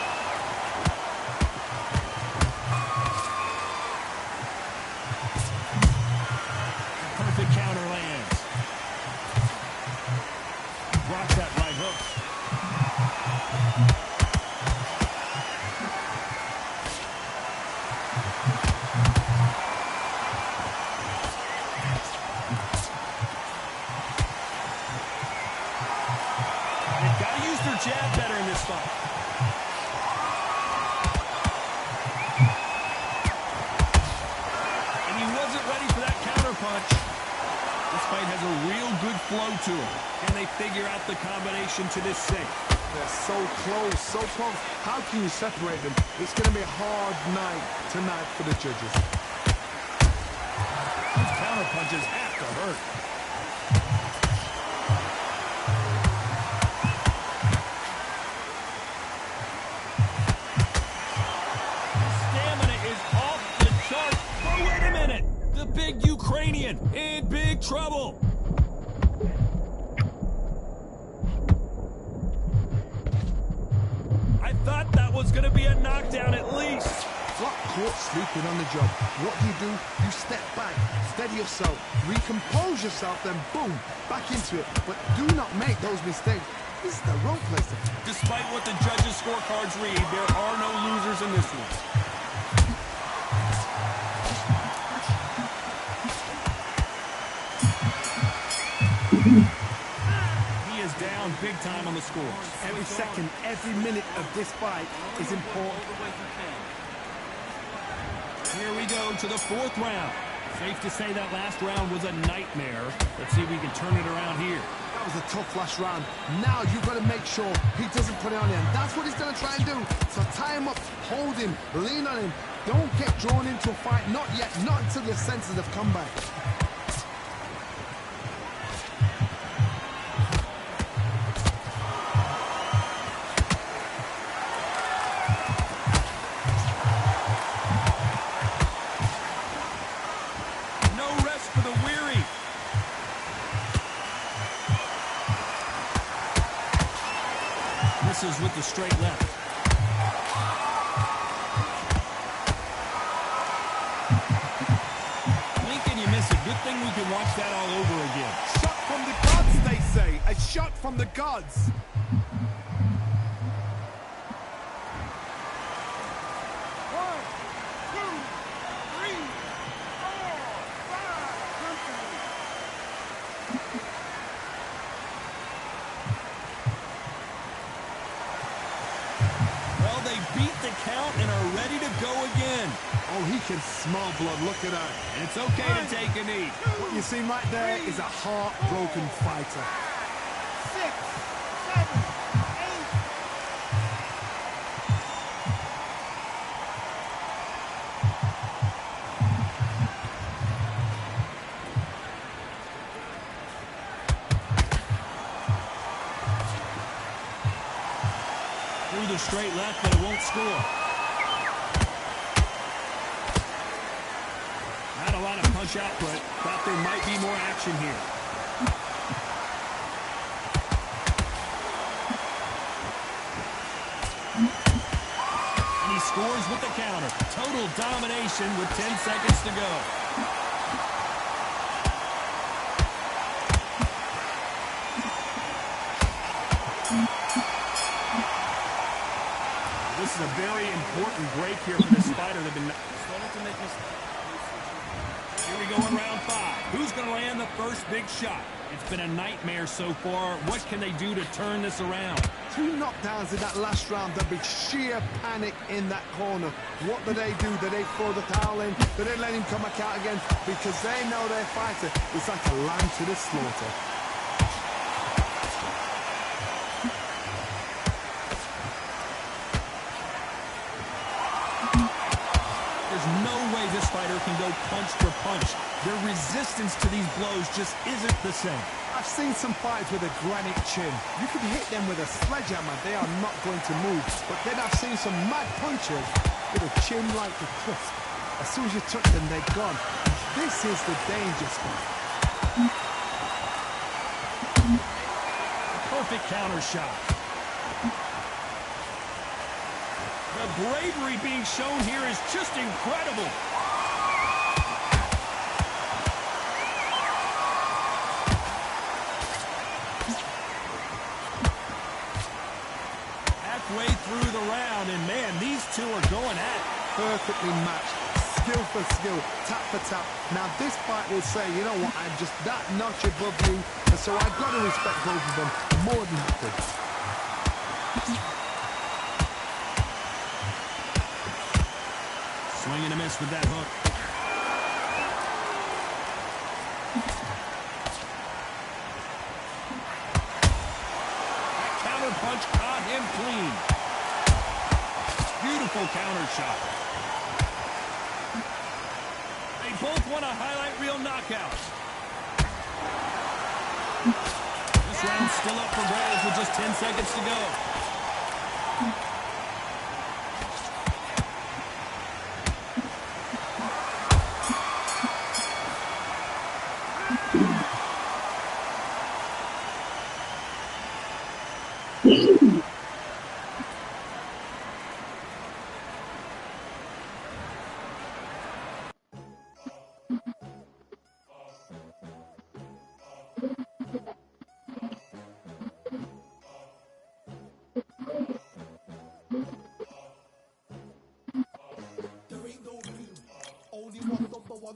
Perfect counter lands. Blocks that right hook. They've got to use their jab better in this fight. And he wasn't ready for that counter punch. This fight has a real good flow to it. Can they figure out the combination to this safe? They're so close, so close. How can you separate them? It's going to be a hard night tonight for the judges. Those counter punches have to hurt. Stamina is off the charts. Oh, wait a minute. The big Ukrainian in big trouble. I thought that was going to be a knockdown at least. Got caught sleeping on the job. What do? You step back, steady yourself, recompose yourself, then boom, back into it. But do not make those mistakes. This is the wrong place to be. Despite what the judges' scorecards read, there are no losers in this one. He is down big time on the scores. Every second, every minute of this fight is important. Here we go to the fourth round. Safe to say that last round was a nightmare. Let's see if we can turn it around here. That was a tough last round. Now you've got to make sure he doesn't put it on him. That's what he's going to try and do. So tie him up, hold him, lean on him. Don't get drawn into a fight. Not yet. Not until your senses have come back. With the straight left. Blink and you miss it. Good thing we can watch that all over again. Shot from the gods, they say. A shot from the gods. Oh, he can smell blood. Look at that. And it's okay to take a knee. What you see right there is a heartbroken fighter. 6, 7, 8. Through the straight left, but it won't score. Not a lot of punch output. Thought there might be more action here. And he scores with the counter. Total domination with 10 seconds to go. This is a very important break here for this fighter. They've been Starting to make mistakes. Here we go in round 5. Who's going to land the first big shot? It's been a nightmare so far. What can they do to turn this around? 2 knockdowns in that last round. There'll be sheer panic in that corner. What do? Do they throw the towel in? Do they let him come back out again? Because they know their fighter is like a lamb to the slaughter. There's no way this fighter can go punch for punch. Their resistance to these blows just isn't the same. I've seen some fighters with a granite chin. You can hit them with a sledgehammer, they are not going to move. But then I've seen some mad punchers with a chin like a crisp. As soon as you touch them, they're gone. This is the danger spot. Perfect counter shot. The bravery being shown here is just incredible. Halfway through the round, and man, these two are going at it. Perfectly matched. Skill for skill, tap for tap. Now this fight will say, you know what, I'm just that notch above you, and so I've got to respect both of them more than that could. Swing and a miss with that hook. That counter punch caught him clean. Beautiful counter shot. They both want a highlight reel knockout. This round's still up for grabs with just 10 seconds to go.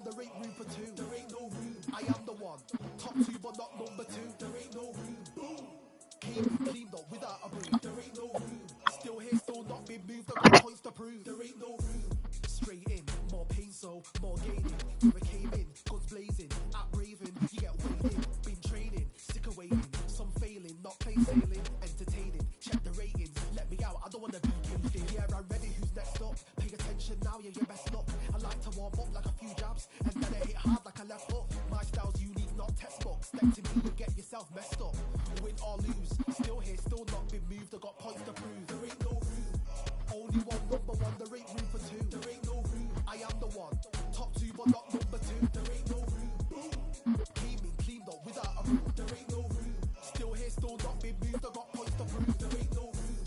There ain't room for 2. There ain't no room. I am the one. Top 2 but not number 2. There ain't no room. Boom. Cleaned up without a break. There ain't no room. Still here, still not been moved. I got points to prove. There ain't no room. Straight in, more pain, so more gaining. Never came in, guns blazing, at raving. You get waiting, been training, sick of waiting. Some failing, not play sailing, entertaining. Check the ratings, let me out. I don't wanna be caged in. Yeah, I'm ready. Who's next up? Pay attention now, yeah, your best luck. I like to warm up like a few jabs, and then I hit hard like a left hook. My style's unique, not textbook. Step to me, you get yourself messed up. Win or lose, still here, still not been moved. I got points to prove. There ain't no room. Only one, number 1. There ain't room for 2. There ain't no room. I am the one. Top 2, but not number 2. There ain't no room. Boom. Cleaned up without a room. There ain't no room. Still here, still not been moved. I got points to prove. There ain't no room.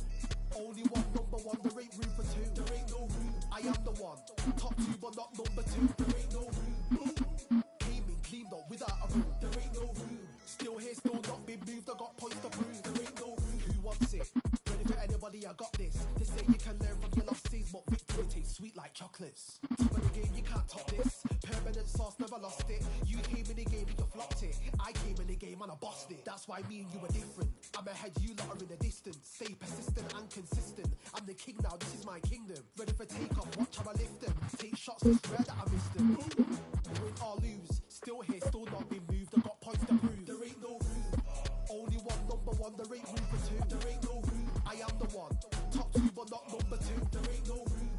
Only one, number 1. There ain't room for 2. There ain't no room. I am the one. Top 2, but not number 2. There ain't no room. Boom. Cleaned up without a room. There ain't no room. Still here, still not been moved. I got points to prove. There ain't no room. Who wants it? Ready for anybody? I got this. They say you can learn from your losses, but victory tastes sweet like chocolates. Top of the game, you can't top this. Permanent sauce, never lost it. You came in the game and you flopped it. I came in the game and I bossed it. That's why me and you are different. I'm ahead, you lot are in the distance. Stay persistent and consistent. I'm the king now, this is my kingdom. Ready for takeoff, watch how I lift them. shots, swear that I missed them. Win or lose, still here, still not been moved. I got points to prove. There ain't no room. Only one, number one. There ain't room for two. There ain't no room. I am the one. Top two, but not number two. There ain't no room.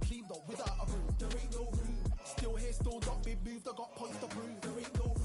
Clean up without a room. There ain't no room. Still here, still not been moved. I got points to prove. There ain't no room.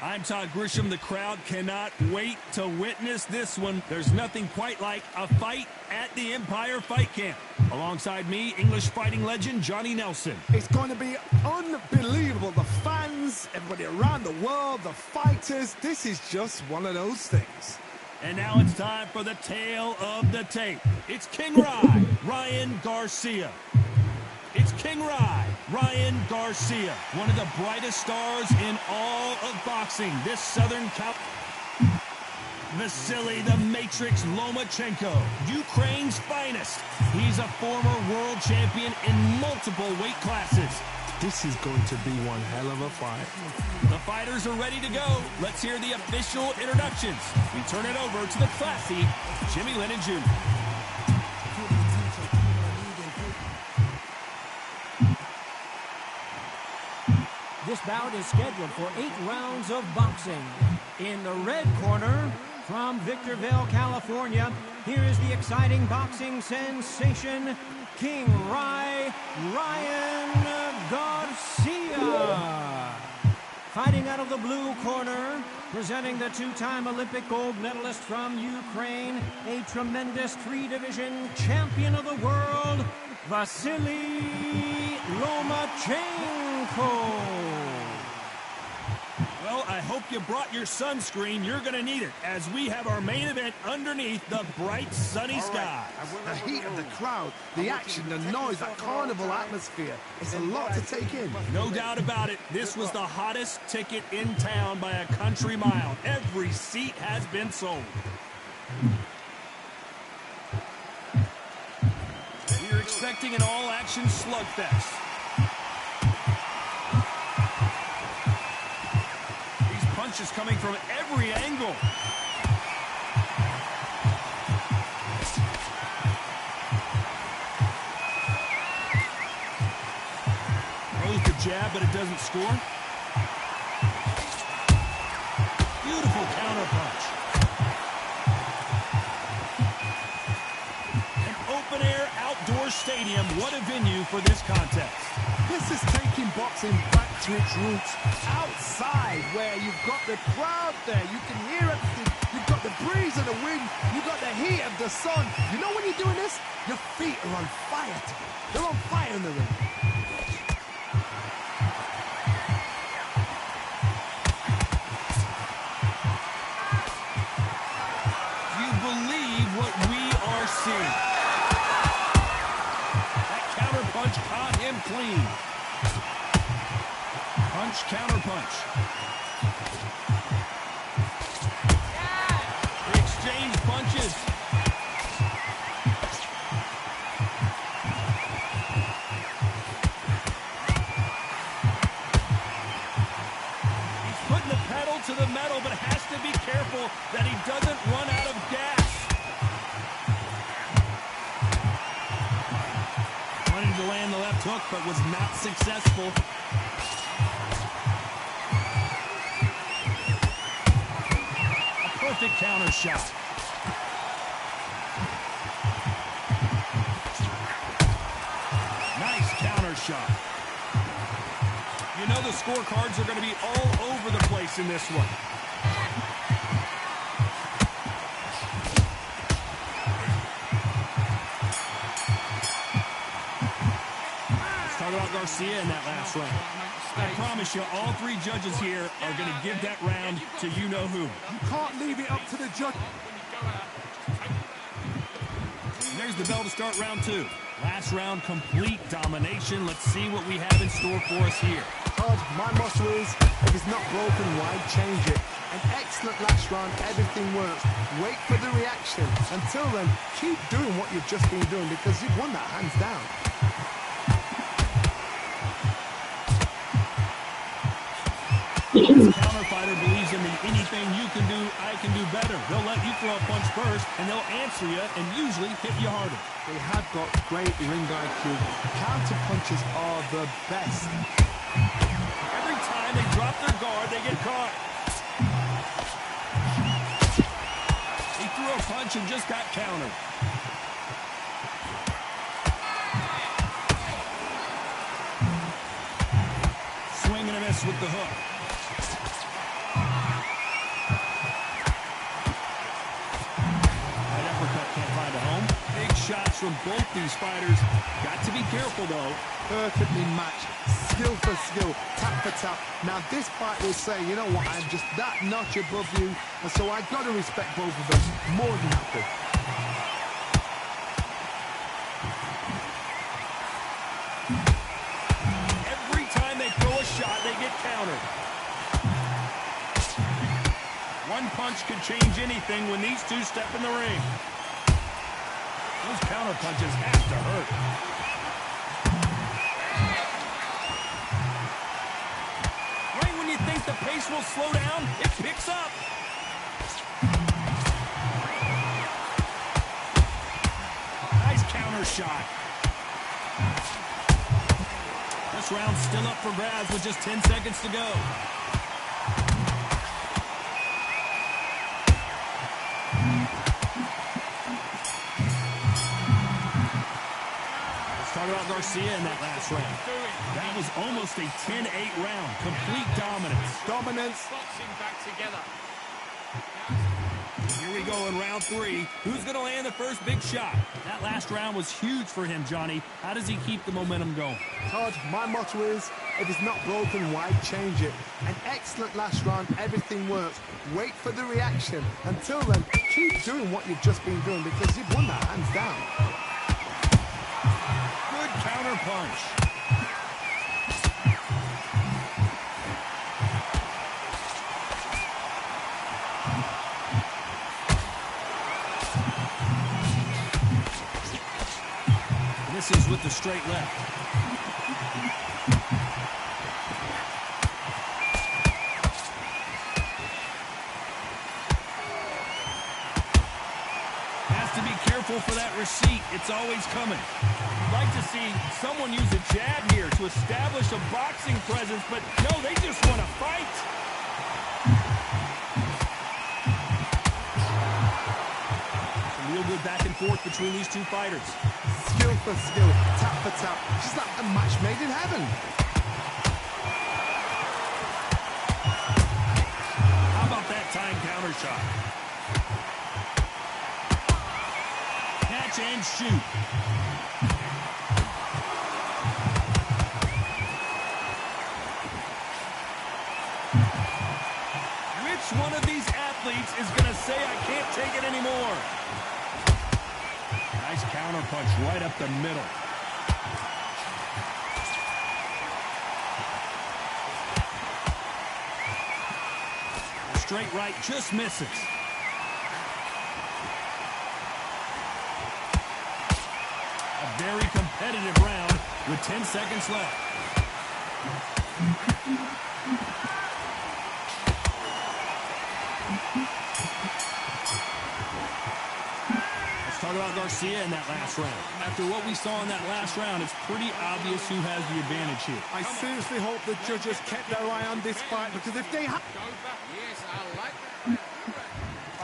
I'm Todd Grisham. The crowd cannot wait to witness this one. There's nothing quite like a fight at the Empire Fight Camp. Alongside me, English fighting legend Johnny Nelson. It's going to be unbelievable. The fans, everybody around the world, the fighters. This is just one of those things. And now it's time for the tale of the tape. It's King Ryan Garcia. It's King Ryan Garcia, one of the brightest stars in all of boxing. This Southern Cal... Vasily the Matrix Lomachenko, Ukraine's finest. He's a former world champion in multiple weight classes. This is going to be one hell of a fight. The fighters are ready to go. Let's hear the official introductions. We turn it over to the classy Jimmy Lennon Jr. This bout is scheduled for 8 rounds of boxing. In the red corner, from Victorville, California, here is the exciting boxing sensation, King Ryan Garcia. Fighting out of the blue corner, presenting the 2-time Olympic gold medalist from Ukraine, a tremendous 3-division champion of the world, Vasily Lomachenko. Well, I hope you brought your sunscreen. You're going to need it as we have our main event underneath the bright sunny sky. The heat of the crowd, the action, the noise, that carnival atmosphere. It's a lot to take in. No doubt about it. This was the hottest ticket in town by a country mile. Every seat has been sold. We're expecting an all-action slugfest. punches coming from every angle. Throws the jab, but it doesn't score. Beautiful counter punch. An open-air outdoor stadium. What a venue for this contest. This is taking boxing back to its roots. Outside, where you've got the crowd there, you can hear everything. You've got the breeze of the wind. You've got the heat of the sun. You know when you're doing this? Your feet are on fire. They're on fire in the ring. Seeing. That counter punch caught him clean. Punch, counter punch. They exchange punches. He's putting the pedal to the metal, but has to be careful that he doesn't run out of gas. To land the left hook, but was not successful. A perfect counter shot. Nice counter shot. You know the scorecards are going to be all over the place in this one. About Garcia in that last round. I promise you, all three judges here are going to give that round to you-know-who. You can't leave it up to the judge. There's the bell to start round two. Last round, complete domination. Let's see what we have in store for us here. Todd, my motto is, if it's not broken, why change it? An excellent last round, everything works. Wait for the reaction. Until then, keep doing what you've just been doing because you've won that hands down. This counter fighter believes in the anything you can do, I can do better. They'll let you throw a punch first, and they'll answer you and usually hit you harder. They have got great ring IQ. Counter punches are the best. Every time they drop their guard, they get caught. He threw a punch and just got countered. Swing and a miss with the hook. Shots from both these fighters. Got to be careful, though. Perfectly matched. Skill for skill. Tap for tap. Now, this fight will say, you know what, I'm just that notch above you, and so I've got to respect both of them more than happy. Every time they throw a shot, they get countered. One punch could change anything when these two step in the ring. Those counter punches have to hurt. Right when you think the pace will slow down, it picks up. Nice counter shot. This round's still up for grabs with just 10 seconds to go. Talk about Garcia in that last round. That was almost a 10-8 round. Complete dominance. Dominance. Boxing back together. Here we go in round three. Who's going to land the first big shot? That last round was huge for him, Johnny. How does he keep the momentum going? Todd, my motto is, if it's not broken, why change it? An excellent last round, everything works. Wait for the reaction. Until then, keep doing what you've just been doing because you've won that hands down. Counter punch. Misses with the straight left. has to be careful for that receipt. It's always coming. You'd like to see someone use a jab here to establish a boxing presence, but no, they just want to fight. Some real good back and forth between these two fighters. Skill for skill, tap for tap. She's like a match made in heaven. How about that time counter shot? Catch and shoot. Which one of these athletes is going to say, I can't take it anymore? Nice counter punch right up the middle. The straight right just misses. A very competitive round with 10 seconds left. Talk about Garcia in that last round. After what we saw in that last round, it's pretty obvious who has the advantage here. I seriously hope the judges kept their eye on this fight, because if they have... Yes, I like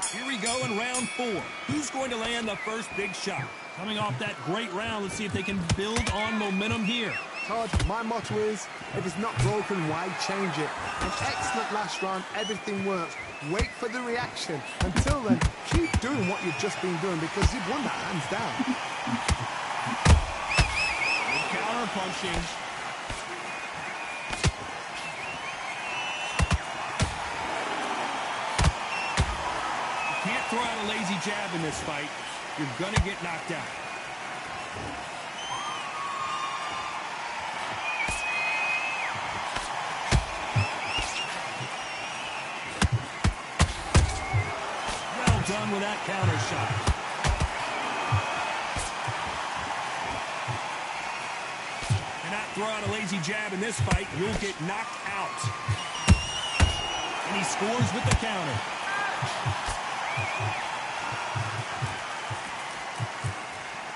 that. Here we go in round 4. Who's going to land the first big shot? Coming off that great round, let's see if they can build on momentum here. Todd, my motto is, if it's not broken, why change it? An excellent last round, everything works. Wait for the reaction. Until then, keep doing what you've just been doing, because you've won that hands down. Good counter punching. You can't throw out a lazy jab in this fight. You're gonna get knocked out. Done with that counter shot. Cannot throw out a lazy jab in this fight. You'll get knocked out. And he scores with the counter.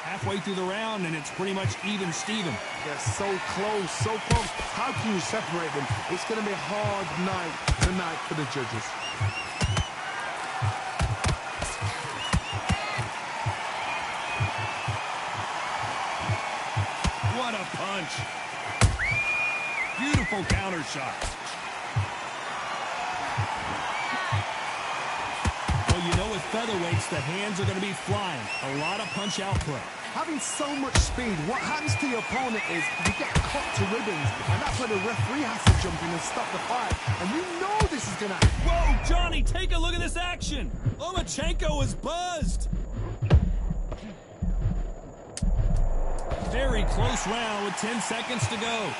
Halfway through the round, and it's pretty much even Steven. They're so close, so close. How can you separate them? It's going to be a hard night tonight for the judges. What a punch. Beautiful counter shot. Well, you know with featherweights, the hands are going to be flying. A lot of punch output. Having so much speed, what happens to your opponent is you get cut to ribbons, and that's where the referee has to jump in and stop the fight. And you know this is going to happen. Whoa, Johnny, take a look at this action. Lomachenko is buzzed. Very close round with 10 seconds to go.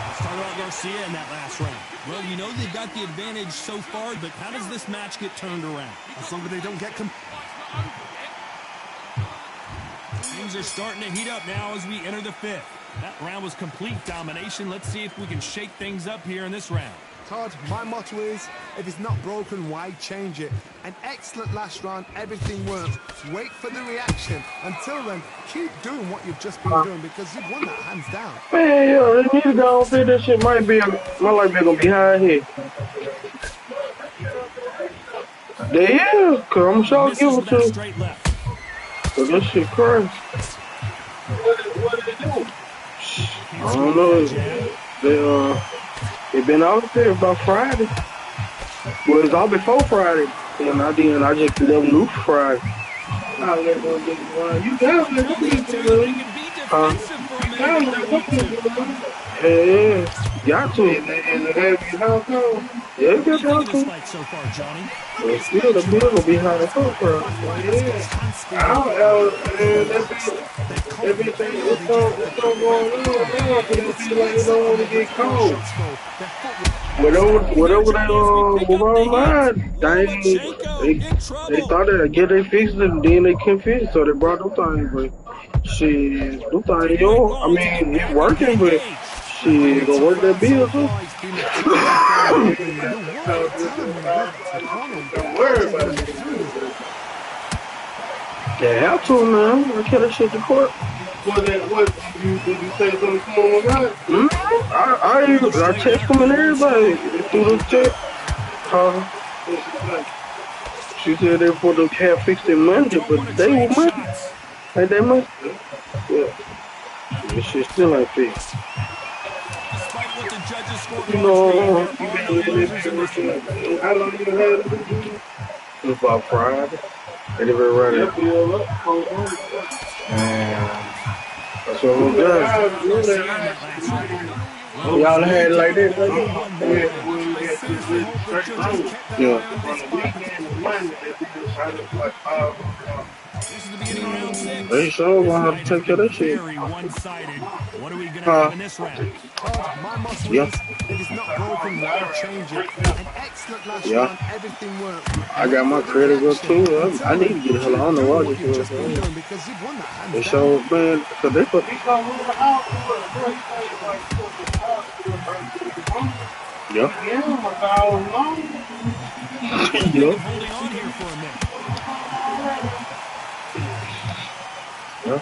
Let's talk about Garcia in that last round. Well, you know they've got the advantage so far, but how does this match get turned around? As long as they don't get... Things are starting to heat up now as we enter the 5th. That round was complete domination. Let's see if we can shake things up here in this round. Todd, my motto is, if it's not broken, why change it? An excellent last round, everything works. Wait for the reaction. Until then, keep doing what you've just been doing, because you've won that hands down. Man, yo, they need to go on there. That shit might be, my life be gonna be high here. They is, cause I'm sure give it to them. Cause that shit crazy. What did they do? I don't know. They been out there about Friday. Well, it's all before Friday. And I just never knew Friday. You got yeah. Got to. And they have your house home. Yeah, you got the house home. So far, Johnny. But still, the bill will be high as fuck for us. Everything is so going on now, it feel like they don't want to get cold. Whatever they were online, they thought they'd get it fixed and then they couldn't fix it, so they brought them things. But shit, them things, I mean, it's working, but She gonna work that bill too. Don't worry about it. They have to, man. I can't shit the court. What did you say something to him about it? I text him and everybody through the text. She said they for the cat fixed it Monday, but they were Monday. Ain't that much? Yeah. This shit still ain't fixed. You know, how long you had it? It was about Friday. They never run it. That's what I'm doing. Y'all had it like that? Yeah. They sure gonna have to take care of that shit. Very one-sided. What are we gonna have in this round? My muscle Yeah. is, if it's not broken, why change it? An excellent last Yeah. round, everything worked. I got my credit up too. I need to get the hell on the wall this Because year. you've won that hands They down. show, man, cause they put. Yeah. Yeah. Holding on here for a minute. Yeah.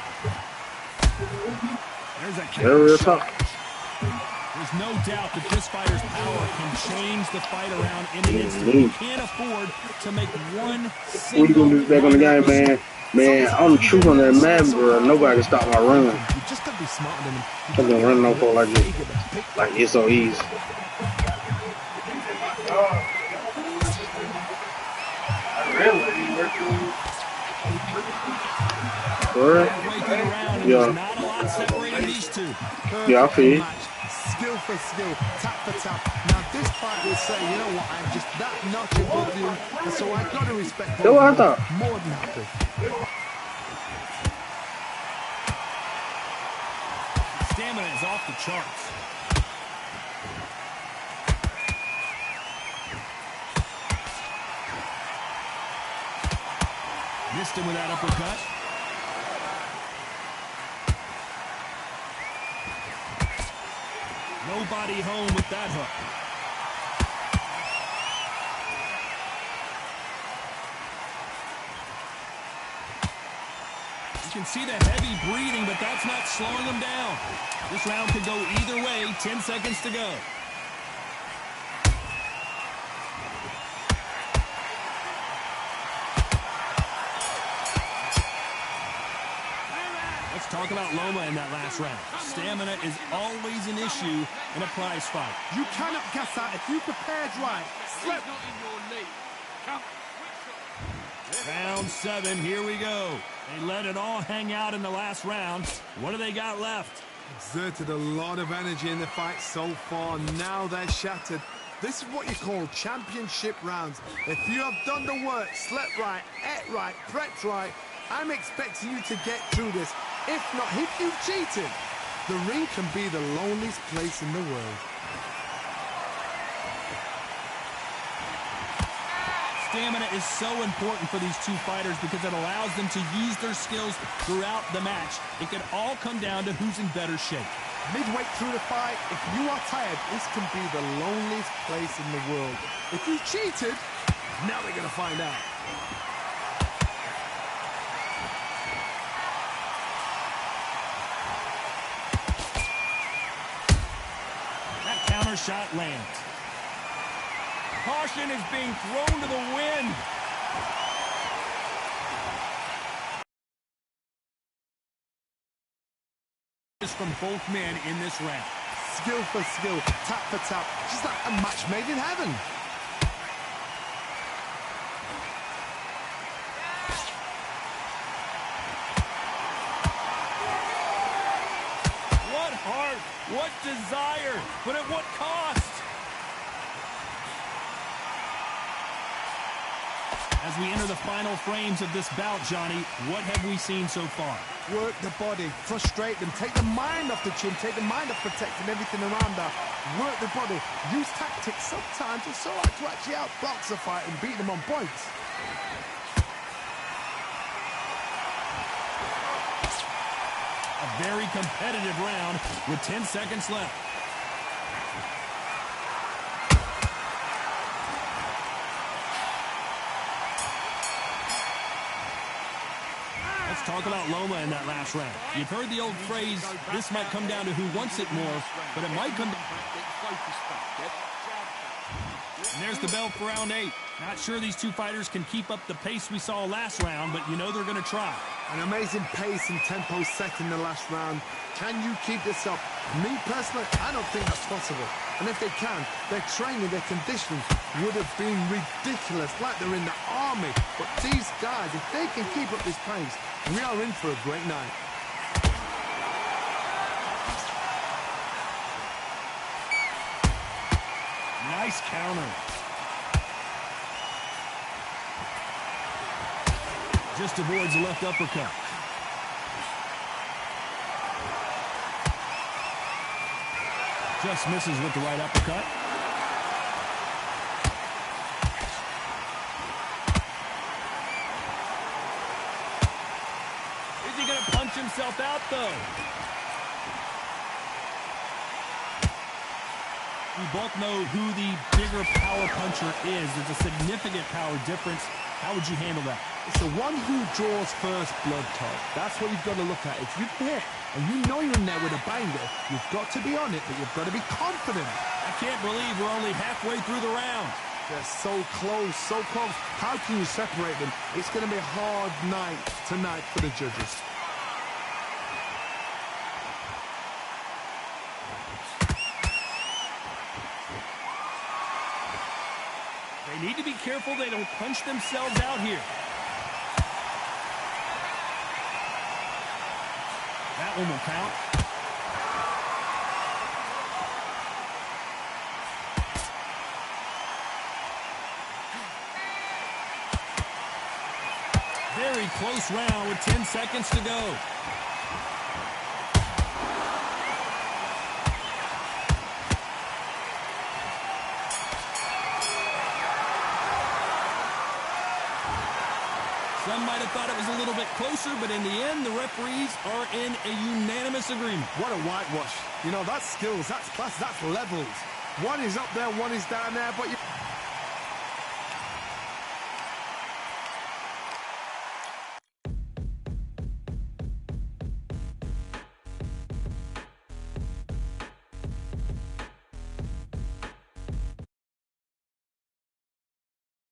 There's that They're real tough. There's no doubt that this fighter's power can change the fight around in an instant. You can't afford to make one single... What you gonna do back on the game, man? Man, I'm the truth on that man, bro. Nobody can stop my run. You just gotta be smarter than him. I've been running on for like this. Like it's so easy. Alright. Yeah. Yeah, I feel you. Skill for skill, tap for tap. Now this fight will say, you know what, I'm just that notch above you, and so I gotta respect That's what I thought. more than happy. Stamina is off the charts. Missed him with that uppercut. Nobody home with that hook. You can see the heavy breathing, but that's not slowing him down. This round could go either way. 10 seconds to go. Let's talk about Loma in that last round. Stamina is always an issue in a prize fight. You cannot gas out if you prepared right. He's not in your league. Come, Round 7, here we go. They let it all hang out in the last round. What do they got left? Exerted a lot of energy in the fight so far. Now they're shattered. This is what you call championship rounds. If you have done the work, slept right, ate right, prepped right, I'm expecting you to get through this. If not, if you've cheated, the ring can be the loneliest place in the world. Stamina is so important for these two fighters because it allows them to use their skills throughout the match. It can all come down to who's in better shape. Midway through the fight, if you are tired, this can be the loneliest place in the world. If you cheated, now they're going to find out. That counter shot lands. Caution is being thrown to the wind. From both men in this round. Skill for skill, tap for tap, just like a match made in heaven. What heart, what desire, but at what cost? As we enter the final frames of this bout, Johnny, what have we seen so far? Work the body, frustrate them, take the mind off the chin, take the mind off protecting everything around her. Work the body, use tactics. Sometimes it's all right to actually outbox a fight and beat them on points. A very competitive round with 10 seconds left. talk about Loma in that last round. You've heard the old phrase, this might come down to who wants it more, but it might come down. And there's the bell for round 8. Not sure these two fighters can keep up the pace we saw last round, but you know they're going to try. An amazing pace and tempo set in the last round. Can you keep this up? Me personally, I don't think that's possible. And if they can, their training, their conditioning would have been ridiculous, like they're in the army. But these guys, if they can keep up this pace, we are in for a great night. Nice counter. Just avoids the left uppercut. Just misses with the right uppercut. Is he going to punch himself out, though? We both know who the bigger power puncher is. There's a significant power difference. How would you handle that? It's the one who draws first blood, Todd. That's what you've got to look at. If you've hit and you know you're in there with a banger, you've got to be on it, but you've got to be confident. I can't believe we're only halfway through the round. They're so close, so close. How can you separate them? It's going to be a hard night tonight for the judges. They need to be careful they don't punch themselves out here. That one will count. Very close round with 10 seconds to go. Some might have thought it was a little bit closer, but in the end, the referees are in a unanimous agreement. What a whitewash. You know, that's skills, that's class, that's levels. One is up there, one is down there, but you...